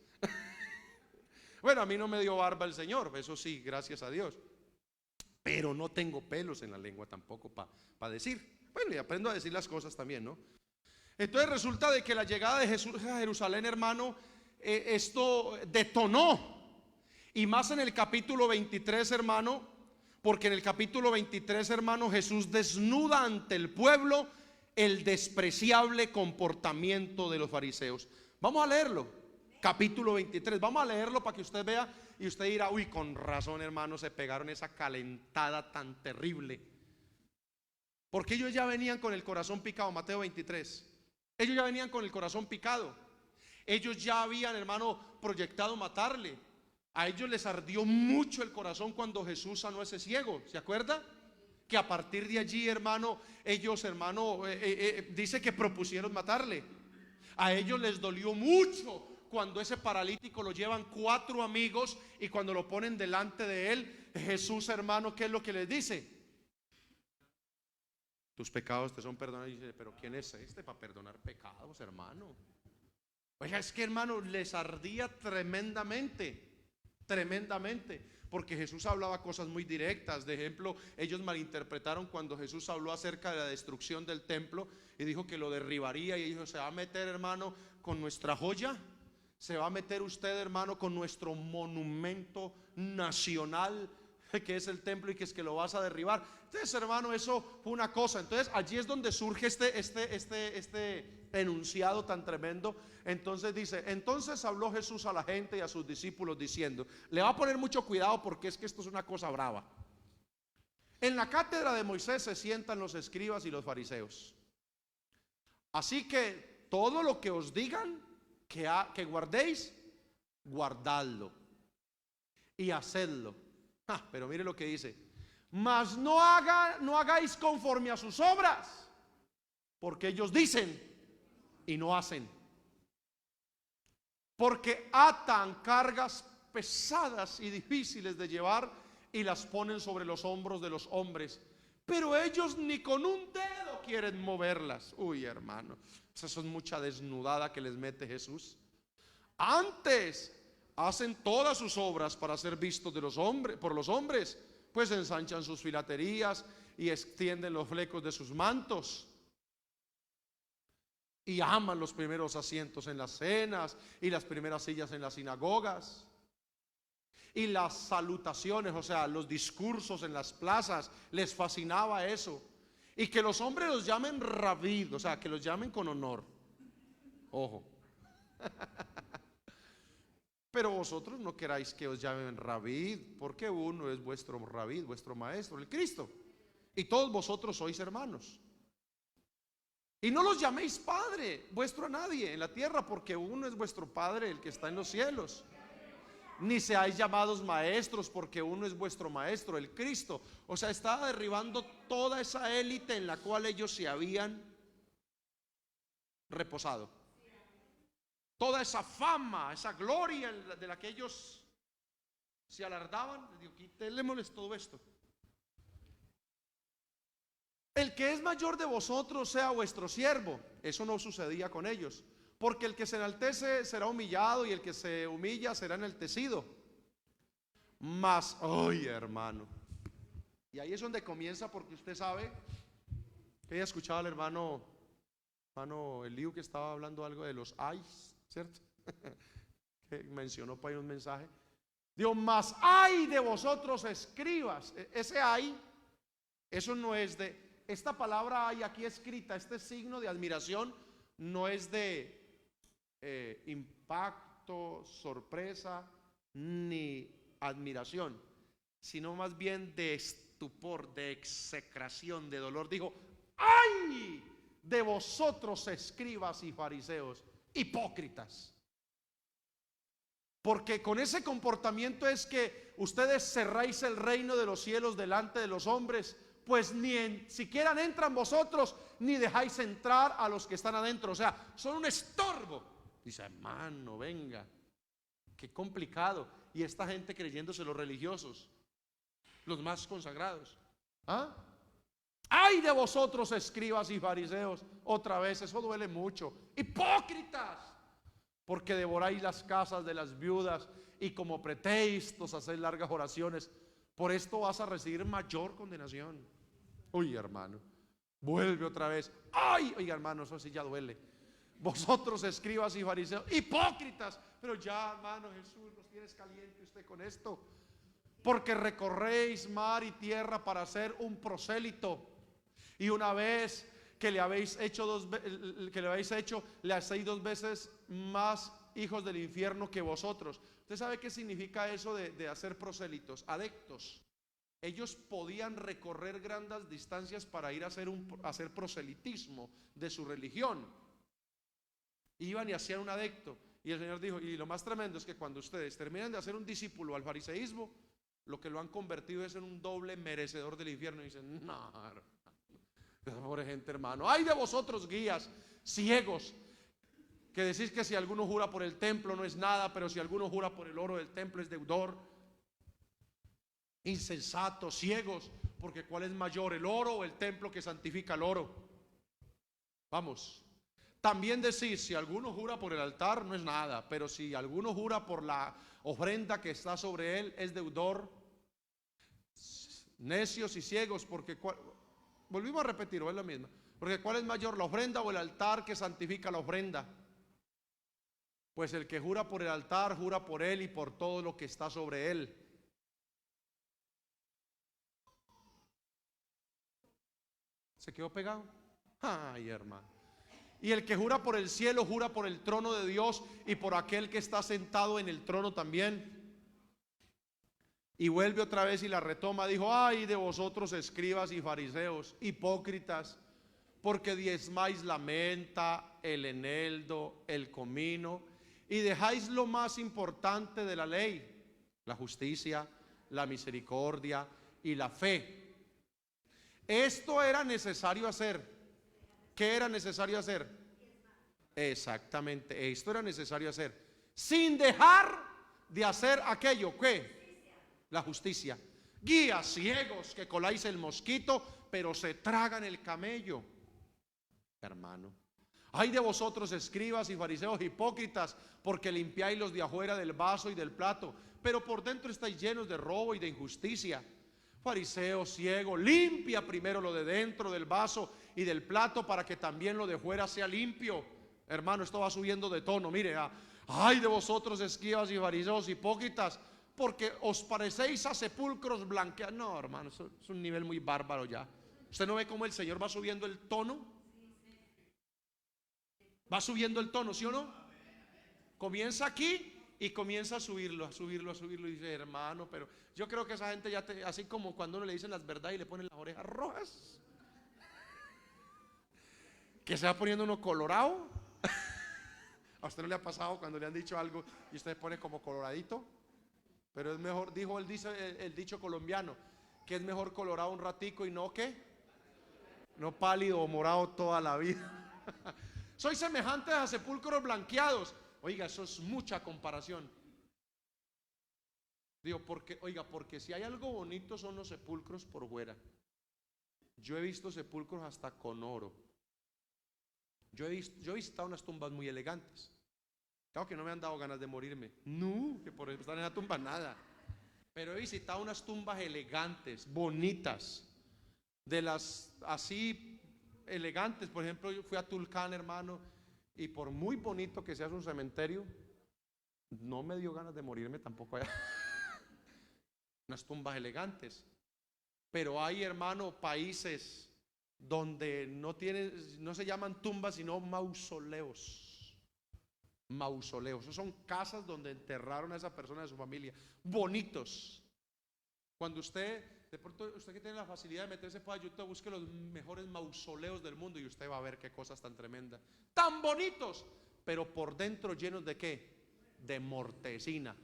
Bueno, a mí no me dio barba el Señor, eso sí, gracias a Dios. pero no tengo pelos en la lengua tampoco para decir. Bueno, y aprendo a decir las cosas también, ¿no? Entonces resulta de que la llegada de Jesús a Jerusalén, hermano, esto detonó. Y más en el capítulo 23, hermano, porque en el capítulo 23, hermano, Jesús desnuda ante el pueblo el despreciable comportamiento de los fariseos. Vamos a leerlo, capítulo 23, vamos a leerlo para que usted vea y usted dirá, uy, con razón, hermano, se pegaron esa calentada tan terrible. Porque ellos ya venían con el corazón picado, Mateo 23. Ellos ya venían con el corazón picado. Ellos ya habían, hermano, proyectado matarle. A ellos les ardió mucho el corazón cuando Jesús sanó a ese ciego, ¿se acuerda? Que a partir de allí, hermano, ellos, hermano, dice que propusieron matarle. A ellos les dolió mucho cuando ese paralítico lo llevan 4 amigos y cuando lo ponen delante de él, Jesús, hermano, ¿qué es lo que les dice? Tus pecados te son perdonados. Y dice, pero ¿quién es este para perdonar pecados, hermano? Oiga, es que, hermano, les ardía tremendamente, tremendamente, porque Jesús hablaba cosas muy directas. De ejemplo, ellos malinterpretaron cuando Jesús habló acerca de la destrucción del templo y dijo que lo derribaría, y dijo, se va a meter, hermano, con nuestra joya, se va a meter usted, hermano, con nuestro monumento nacional, que es el templo, y que es que lo vas a derribar. Entonces, hermano, eso fue una cosa. Entonces allí es donde surge este enunciado tan tremendo. Entonces dice, entonces habló Jesús a la gente y a sus discípulos diciendo, le va a poner mucho cuidado porque es que esto es una cosa brava. En la cátedra de Moisés se sientan los escribas y los fariseos. Así que todo lo que os digan que guardéis, guardadlo y hacedlo. Pero mire lo que dice, mas no hagáis conforme a sus obras, porque ellos dicen y no hacen. Porque atan cargas pesadas y difíciles de llevar y las ponen sobre los hombros de los hombres, pero ellos ni con un dedo quieren moverlas. Uy, hermano, esa es mucha desnudada que les mete Jesús. Antes hacen todas sus obras para ser vistos de los hombres, por los hombres, pues ensanchan sus filaterías y extienden los flecos de sus mantos, y aman los primeros asientos en las cenas y las primeras sillas en las sinagogas y las salutaciones, o sea, los discursos en las plazas. Les fascinaba eso, y que los hombres los llamen rabí, o sea, que los llamen con honor. Ojo. Pero vosotros no queráis que os llamen rabí, porque uno es vuestro rabí, vuestro maestro, el Cristo, y todos vosotros sois hermanos. Y no los llaméis Padre vuestro a nadie en la tierra, porque uno es vuestro Padre, el que está en los cielos. Ni seáis llamados maestros, porque uno es vuestro maestro, el Cristo. O sea, estaba derribando toda esa élite en la cual ellos se habían reposado. Toda esa fama, esa gloria de la que ellos se alardaban. Les digo, quitémosles todo esto. El que es mayor de vosotros sea vuestro siervo. Eso no sucedía con ellos, porque el que se enaltece será humillado, y el que se humilla será enaltecido. Mas, ay, hermano, y ahí es donde comienza, porque usted sabe que he escuchado al hermano Eliu, que estaba hablando algo de los ayes, ¿cierto? Que mencionó para ahí un mensaje. Dios, mas ay de vosotros escribas. Ese ay, eso no es de, esta palabra hay aquí escrita, este signo de admiración no es de impacto, sorpresa, ni admiración, sino más bien de estupor, de execración, de dolor. Dijo, ¡ay de vosotros, escribas y fariseos, hipócritas! Porque con ese comportamiento es que ustedes cerráis el reino de los cielos delante de los hombres, pues ni siquiera entran vosotros, ni dejáis entrar a los que están adentro. O sea, son un estorbo. Dice, hermano, venga, qué complicado. Y esta gente creyéndose los religiosos, los más consagrados. ¡Ay de vosotros, escribas y fariseos! Otra vez, eso duele mucho. ¡Hipócritas! Porque devoráis las casas de las viudas, y como pretextos hacéis largas oraciones. Por esto vas a recibir mayor condenación. Uy, hermano, vuelve otra vez. Ay, oiga, hermano, eso sí ya duele. Vosotros, escribas y fariseos, hipócritas. Pero ya, hermano, Jesús, nos tienes caliente usted con esto. Porque recorréis mar y tierra para ser un prosélito, y una vez que le habéis hecho le hacéis 2 veces más hijos del infierno que vosotros. ¿Usted sabe qué significa eso de hacer prosélitos? Adeptos. Ellos podían recorrer grandes distancias para ir a hacer proselitismo de su religión. Iban y hacían un adepto. Y el Señor dijo, y lo más tremendo es que cuando ustedes terminan de hacer un discípulo al fariseísmo, lo que lo han convertido es en un doble merecedor del infierno. Y dicen, no, pobre gente, hermano. Ay de vosotros, guías ciegos, que decís que si alguno jura por el templo no es nada, pero si alguno jura por el oro del templo es deudor. Insensatos, ciegos, porque ¿cuál es mayor, el oro o el templo que santifica el oro? Vamos. También decís, si alguno jura por el altar no es nada, pero si alguno jura por la ofrenda que está sobre él es deudor. Necios y ciegos, porque volvimos a repetir, o es lo mismo. Porque ¿cuál es mayor, la ofrenda o el altar que santifica la ofrenda? Pues el que jura por el altar, jura por él y por todo lo que está sobre él. ¿Se quedó pegado? Ay, hermano. Y el que jura por el cielo, jura por el trono de Dios y por aquel que está sentado en el trono también. Y vuelve otra vez y la retoma. Dijo, ay de vosotros, escribas y fariseos, hipócritas, porque diezmáis la menta, el eneldo, el comino, y dejáis lo más importante de la ley, la justicia, la misericordia y la fe. Esto era necesario hacer. ¿Qué era necesario hacer? Exactamente, esto era necesario hacer, sin dejar de hacer aquello. ¿Qué? La justicia. Guías ciegos que coláis el mosquito, pero se tragan el camello. Hermano, ay de vosotros, escribas y fariseos hipócritas, porque limpiáis los de afuera del vaso y del plato, pero por dentro estáis llenos de robo y de injusticia. Fariseo ciego, limpia primero lo de dentro del vaso y del plato, para que también lo de fuera sea limpio. Hermano, esto va subiendo de tono. Mire, ay de vosotros, escribas y fariseos hipócritas, porque os parecéis a sepulcros blanqueados. No, hermano, eso es un nivel muy bárbaro ya. ¿Usted no ve cómo el Señor va subiendo el tono? Va subiendo el tono, ¿sí o no? Comienza aquí y comienza a subirlo, a subirlo, a subirlo. Y dice, hermano, pero yo creo que esa gente ya así como cuando uno le dicen las verdades y le ponen las orejas rojas, que se va poniendo uno colorado. ¿A usted no le ha pasado cuando le han dicho algo y usted pone como coloradito? Pero es mejor, dijo el dicho colombiano, que es mejor colorado un ratico y no, ¿qué? No pálido o morado toda la vida. Soy semejante a sepulcros blanqueados. Oiga, eso es mucha comparación. Digo, porque si hay algo bonito son los sepulcros por fuera. Yo he visto sepulcros hasta con oro. Yo he visitado unas tumbas muy elegantes. Claro que no me han dado ganas de morirme. No, que por estar en la tumba nada. Pero he visitado unas tumbas elegantes, bonitas, de las así elegantes. Por ejemplo, yo fui a Tulcán, hermano, y por muy bonito que sea un cementerio, no me dio ganas de morirme tampoco allá. Unas tumbas elegantes. Pero hay, hermano, países donde no se llaman tumbas sino mausoleos. Mausoleos, esos son casas donde enterraron a esa persona de su familia, bonitos. Cuando usted, de pronto, usted que tiene la facilidad de meterse para YouTube, busque los mejores mausoleos del mundo y usted va a ver qué cosas tan tremendas, tan bonitos, pero por dentro llenos de ¿qué? De mortecina.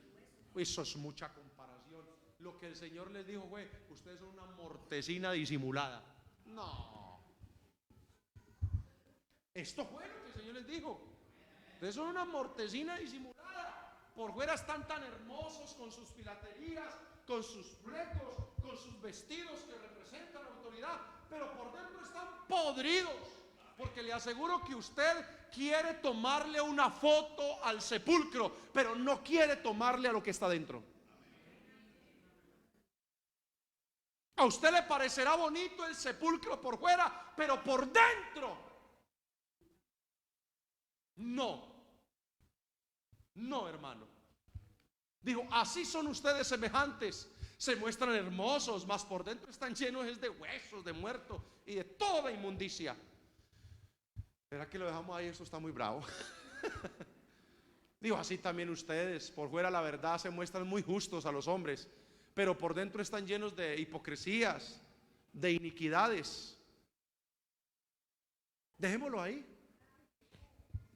Eso es mucha comparación. Lo que el Señor les dijo fue, ustedes son una mortecina disimulada. No, esto fue lo que el Señor les dijo. Ustedes son una mortecina disimulada. Por fuera están tan hermosos con sus filaterías, con sus flecos, con sus vestidos que representan la autoridad, pero por dentro están podridos. Porque le aseguro que usted quiere tomarle una foto al sepulcro, pero no quiere tomarle a lo que está dentro. A usted le parecerá bonito el sepulcro por fuera, pero por dentro no. No, hermano. Dijo, así son ustedes semejantes. Se muestran hermosos, mas por dentro están llenos de huesos, de muertos y de toda inmundicia. ¿Será que lo dejamos ahí? Eso está muy bravo. Dijo, así también ustedes, por fuera la verdad se muestran muy justos a los hombres, pero por dentro están llenos de hipocresías, de iniquidades. Dejémoslo ahí.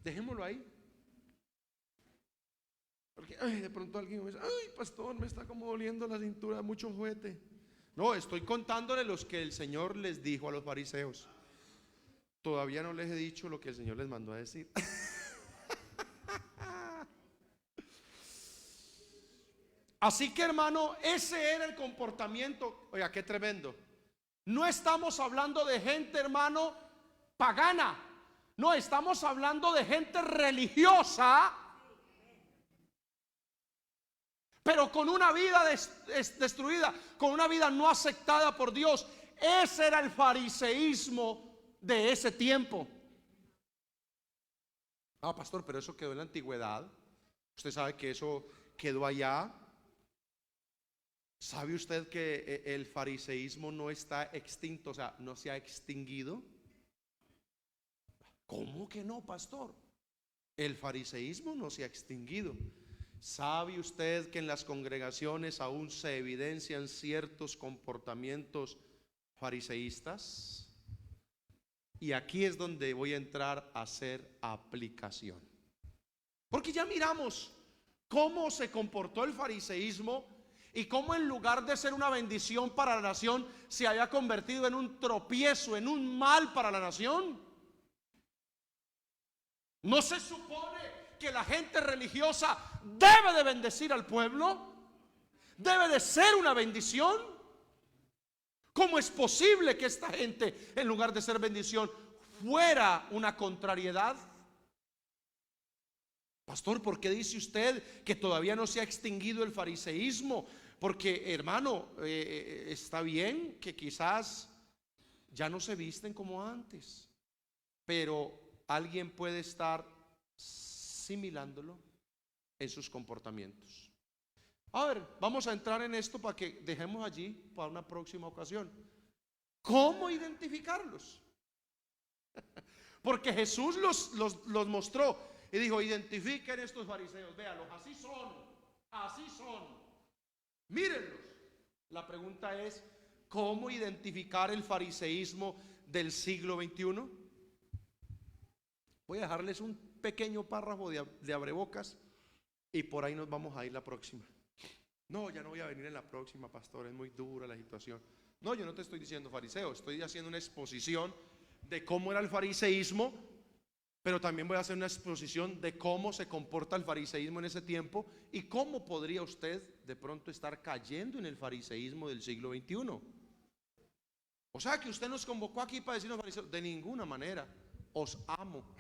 Dejémoslo ahí. Porque de pronto alguien me dice, ay, pastor, me está como doliendo la cintura, mucho juguete. No, estoy contándole los que el Señor les dijo a los fariseos. Todavía no les he dicho lo que el Señor les mandó a decir. Así que, hermano, ese era el comportamiento. Oiga, qué tremendo. No estamos hablando de gente, hermano, pagana. No, estamos hablando de gente religiosa, pero con una vida destruida, con una vida no aceptada por Dios. Ese era el fariseísmo de ese tiempo. Ah, pastor, pero eso quedó en la antigüedad. Usted sabe que eso quedó allá. ¿Sabe usted que el fariseísmo no está extinto? O sea, no se ha extinguido. ¿Cómo que no, pastor? El fariseísmo no se ha extinguido. ¿Sabe usted que en las congregaciones aún se evidencian ciertos comportamientos fariseístas? Y aquí es donde voy a entrar a hacer aplicación. Porque ya miramos cómo se comportó el fariseísmo y cómo en lugar de ser una bendición para la nación, se había convertido en un tropiezo, en un mal para la nación. ¿No se supone que la gente religiosa debe de bendecir al pueblo? ¿Debe de ser una bendición? ¿Cómo es posible que esta gente, en lugar de ser bendición, fuera una contrariedad? Pastor, ¿por qué dice usted que todavía no se ha extinguido el fariseísmo? Porque, hermano, está bien que quizás ya no se visten como antes, pero alguien puede estar similándolo en sus comportamientos. A ver, vamos a entrar en esto para que dejemos allí para una próxima ocasión. ¿Cómo identificarlos? Porque Jesús los mostró y dijo, identifiquen estos fariseos, véanlos, así son, mírenlos. La pregunta es, ¿cómo identificar el fariseísmo del siglo XXI? Voy a dejarles un pequeño párrafo de abrebocas y por ahí nos vamos a ir la próxima. No, ya no voy a venir en la próxima, pastor, es muy dura la situación. No, yo no te estoy diciendo fariseo, estoy haciendo una exposición de cómo era el fariseísmo, pero también voy a hacer una exposición de cómo se comporta el fariseísmo en ese tiempo y cómo podría usted de pronto estar cayendo en el fariseísmo del siglo XXI. O sea que usted nos convocó aquí para decirnos fariseos, de ninguna manera. Os amo.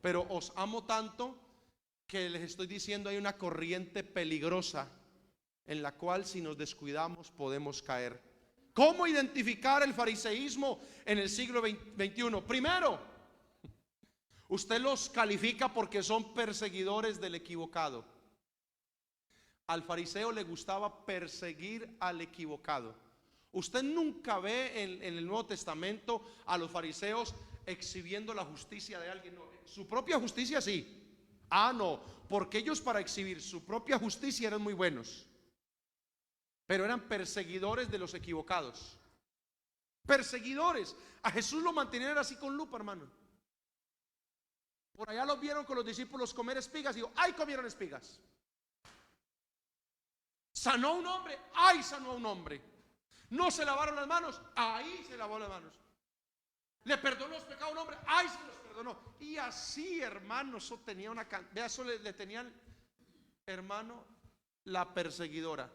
Pero os amo tanto que les estoy diciendo hay una corriente peligrosa en la cual si nos descuidamos podemos caer. ¿Cómo identificar el fariseísmo en el siglo XXI? Primero, usted los califica porque son perseguidores del equivocado. Al fariseo le gustaba perseguir al equivocado. Usted nunca ve en el Nuevo Testamento a los fariseos exhibiendo la justicia de alguien. No, su propia justicia sí. Ah, no, porque ellos para exhibir su propia justicia eran muy buenos, pero eran perseguidores de los equivocados. Perseguidores. A Jesús lo mantenían así con lupa, hermano. Por allá los vieron con los discípulos comer espigas y digo, ¡ay, comieron espigas! Sanó a un hombre, ¡ay, sanó a un hombre! No se lavaron las manos, ahí se lavó las manos. Le perdonó los pecados a un hombre, ahí se los perdonó. Y así, hermano, eso tenía una vea, eso le tenían, hermano, la perseguidora.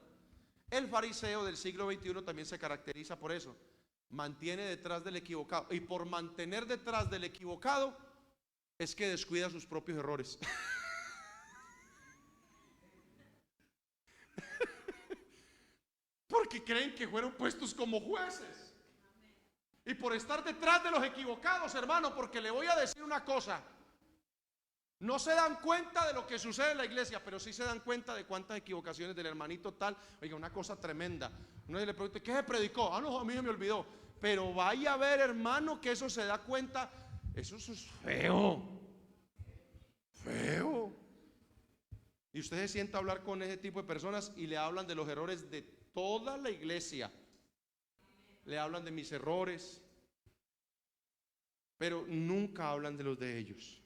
El fariseo del siglo XXI también se caracteriza por eso. Mantiene detrás del equivocado. Y por mantener detrás del equivocado es que descuida sus propios errores. porque creen que fueron puestos como jueces. Y por estar detrás de los equivocados, hermano, porque le voy a decir una cosa. No se dan cuenta de lo que sucede en la iglesia, pero sí se dan cuenta de cuántas equivocaciones del hermanito tal. Oiga, una cosa tremenda. Uno le pregunta, ¿qué se predicó? Ah, no, a mí se me olvidó. Pero vaya a ver, hermano, que eso se da cuenta. Eso es feo. Feo. Y usted se sienta a hablar con ese tipo de personas y le hablan de los errores de toda la iglesia. Le hablan de mis errores, pero nunca hablan de los de ellos.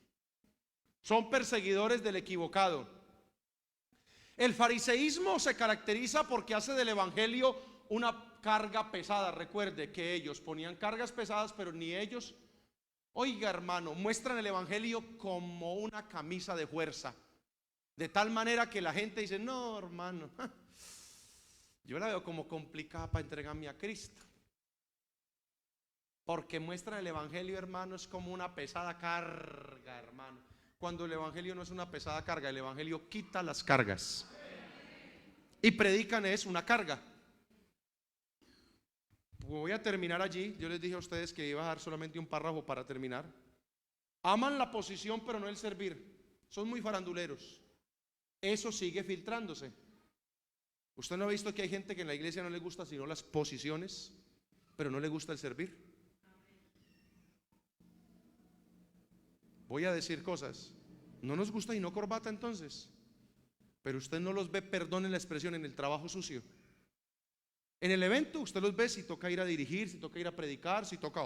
Son perseguidores del equivocado. El fariseísmo se caracteriza porque hace del evangelio una carga pesada. Recuerde que ellos ponían cargas pesadas, pero ni ellos, oiga hermano, muestran el evangelio como una camisa de fuerza. De tal manera que la gente dice, no hermano, yo la veo como complicada para entregarme a Cristo. Porque muestran el evangelio, hermano, es como una pesada carga, hermano. Cuando el evangelio no es una pesada carga, el evangelio quita las cargas. Y predican es una carga. Voy a terminar allí. Yo les dije a ustedes que iba a dar solamente un párrafo para terminar. Aman la posición pero no el servir. Son muy faranduleros. Eso sigue filtrándose. ¿Usted no ha visto que hay gente que en la iglesia no le gusta sino las posiciones, pero no le gusta el servir? Voy a decir cosas. No nos gusta y no corbata entonces. Pero usted no los ve, perdonen la expresión, en el trabajo sucio. En el evento usted los ve si toca ir a dirigir, si toca ir a predicar, si toca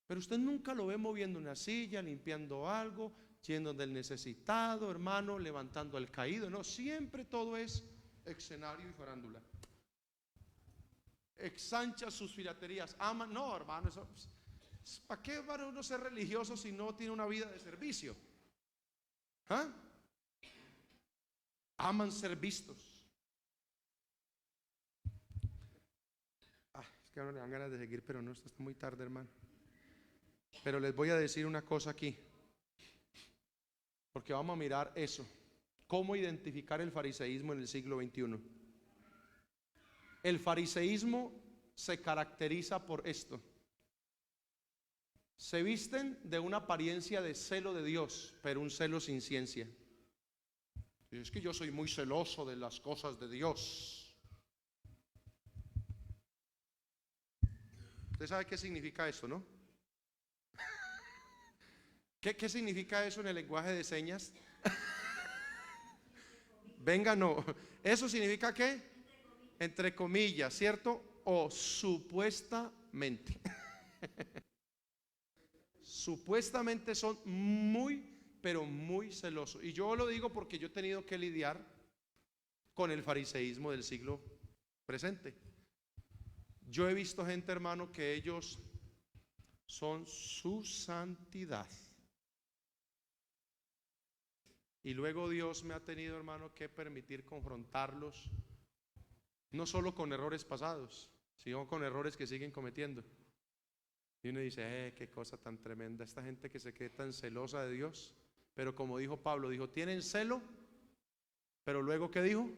pero usted nunca lo ve moviendo una silla, limpiando algo, yendo del necesitado, hermano, levantando al caído. No, siempre todo es escenario y farándula. Exancha sus filaterías, ama. No, hermano, eso, ¿para qué va uno ser religioso si no tiene una vida de servicio? ¿Ah? Aman ser vistos. Es que ahora le dan ganas de seguir, pero no, está muy tarde, hermano. Pero les voy a decir una cosa aquí, porque vamos a mirar eso. ¿Cómo identificar el fariseísmo en el siglo XXI? El fariseísmo se caracteriza por esto. Se visten de una apariencia de celo de Dios, pero un celo sin ciencia. Es que yo soy muy celoso de las cosas de Dios. Usted sabe qué significa eso, ¿no? ¿Qué significa eso en el lenguaje de señas? Venga, no. Eso significa ¿qué? Entre comillas, ¿cierto? O supuestamente. Supuestamente son muy, pero muy celosos. Y yo lo digo porque yo he tenido que lidiar con el fariseísmo del siglo presente. Yo he visto gente, hermano, que ellos son su santidad. Y luego Dios me ha tenido, hermano, que permitir confrontarlos, no solo con errores pasados, sino con errores que siguen cometiendo. Y uno dice, qué cosa tan tremenda, esta gente que se cree tan celosa de Dios. Pero como dijo Pablo, dijo, tienen celo, pero luego ¿qué dijo?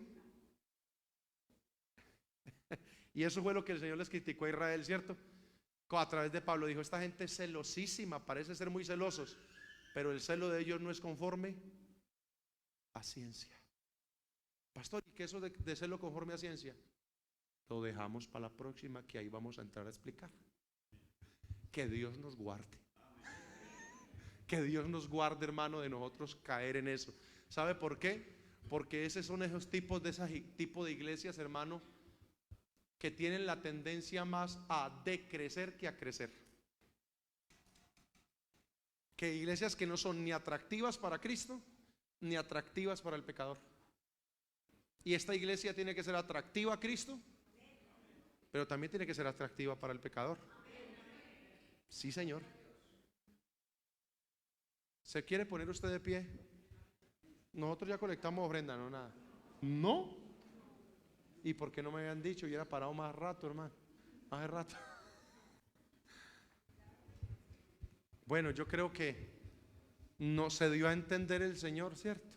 Y eso fue lo que el Señor les criticó a Israel, ¿cierto? A través de Pablo dijo, esta gente es celosísima, parece ser muy celosos, pero el celo de ellos no es conforme a ciencia. Pastor, ¿y qué eso de celo conforme a ciencia? Lo dejamos para la próxima, que ahí vamos a entrar a explicar. Que Dios nos guarde. Que Dios nos guarde, hermano, de nosotros caer en eso. ¿Sabe por qué? Porque esos son esos tipos de iglesias, hermano, que tienen la tendencia más a decrecer que a crecer. Que iglesias que no son ni atractivas para Cristo ni atractivas para el pecador. Y esta iglesia tiene que ser atractiva a Cristo, pero también tiene que ser atractiva para el pecador. Sí, Señor. ¿Se quiere poner usted de pie? Nosotros ya colectamos ofrenda, no nada. ¿No? ¿Y por qué no me habían dicho? Yo era parado más rato, hermano. Más rato. Bueno, yo creo que no se dio a entender el Señor, ¿cierto?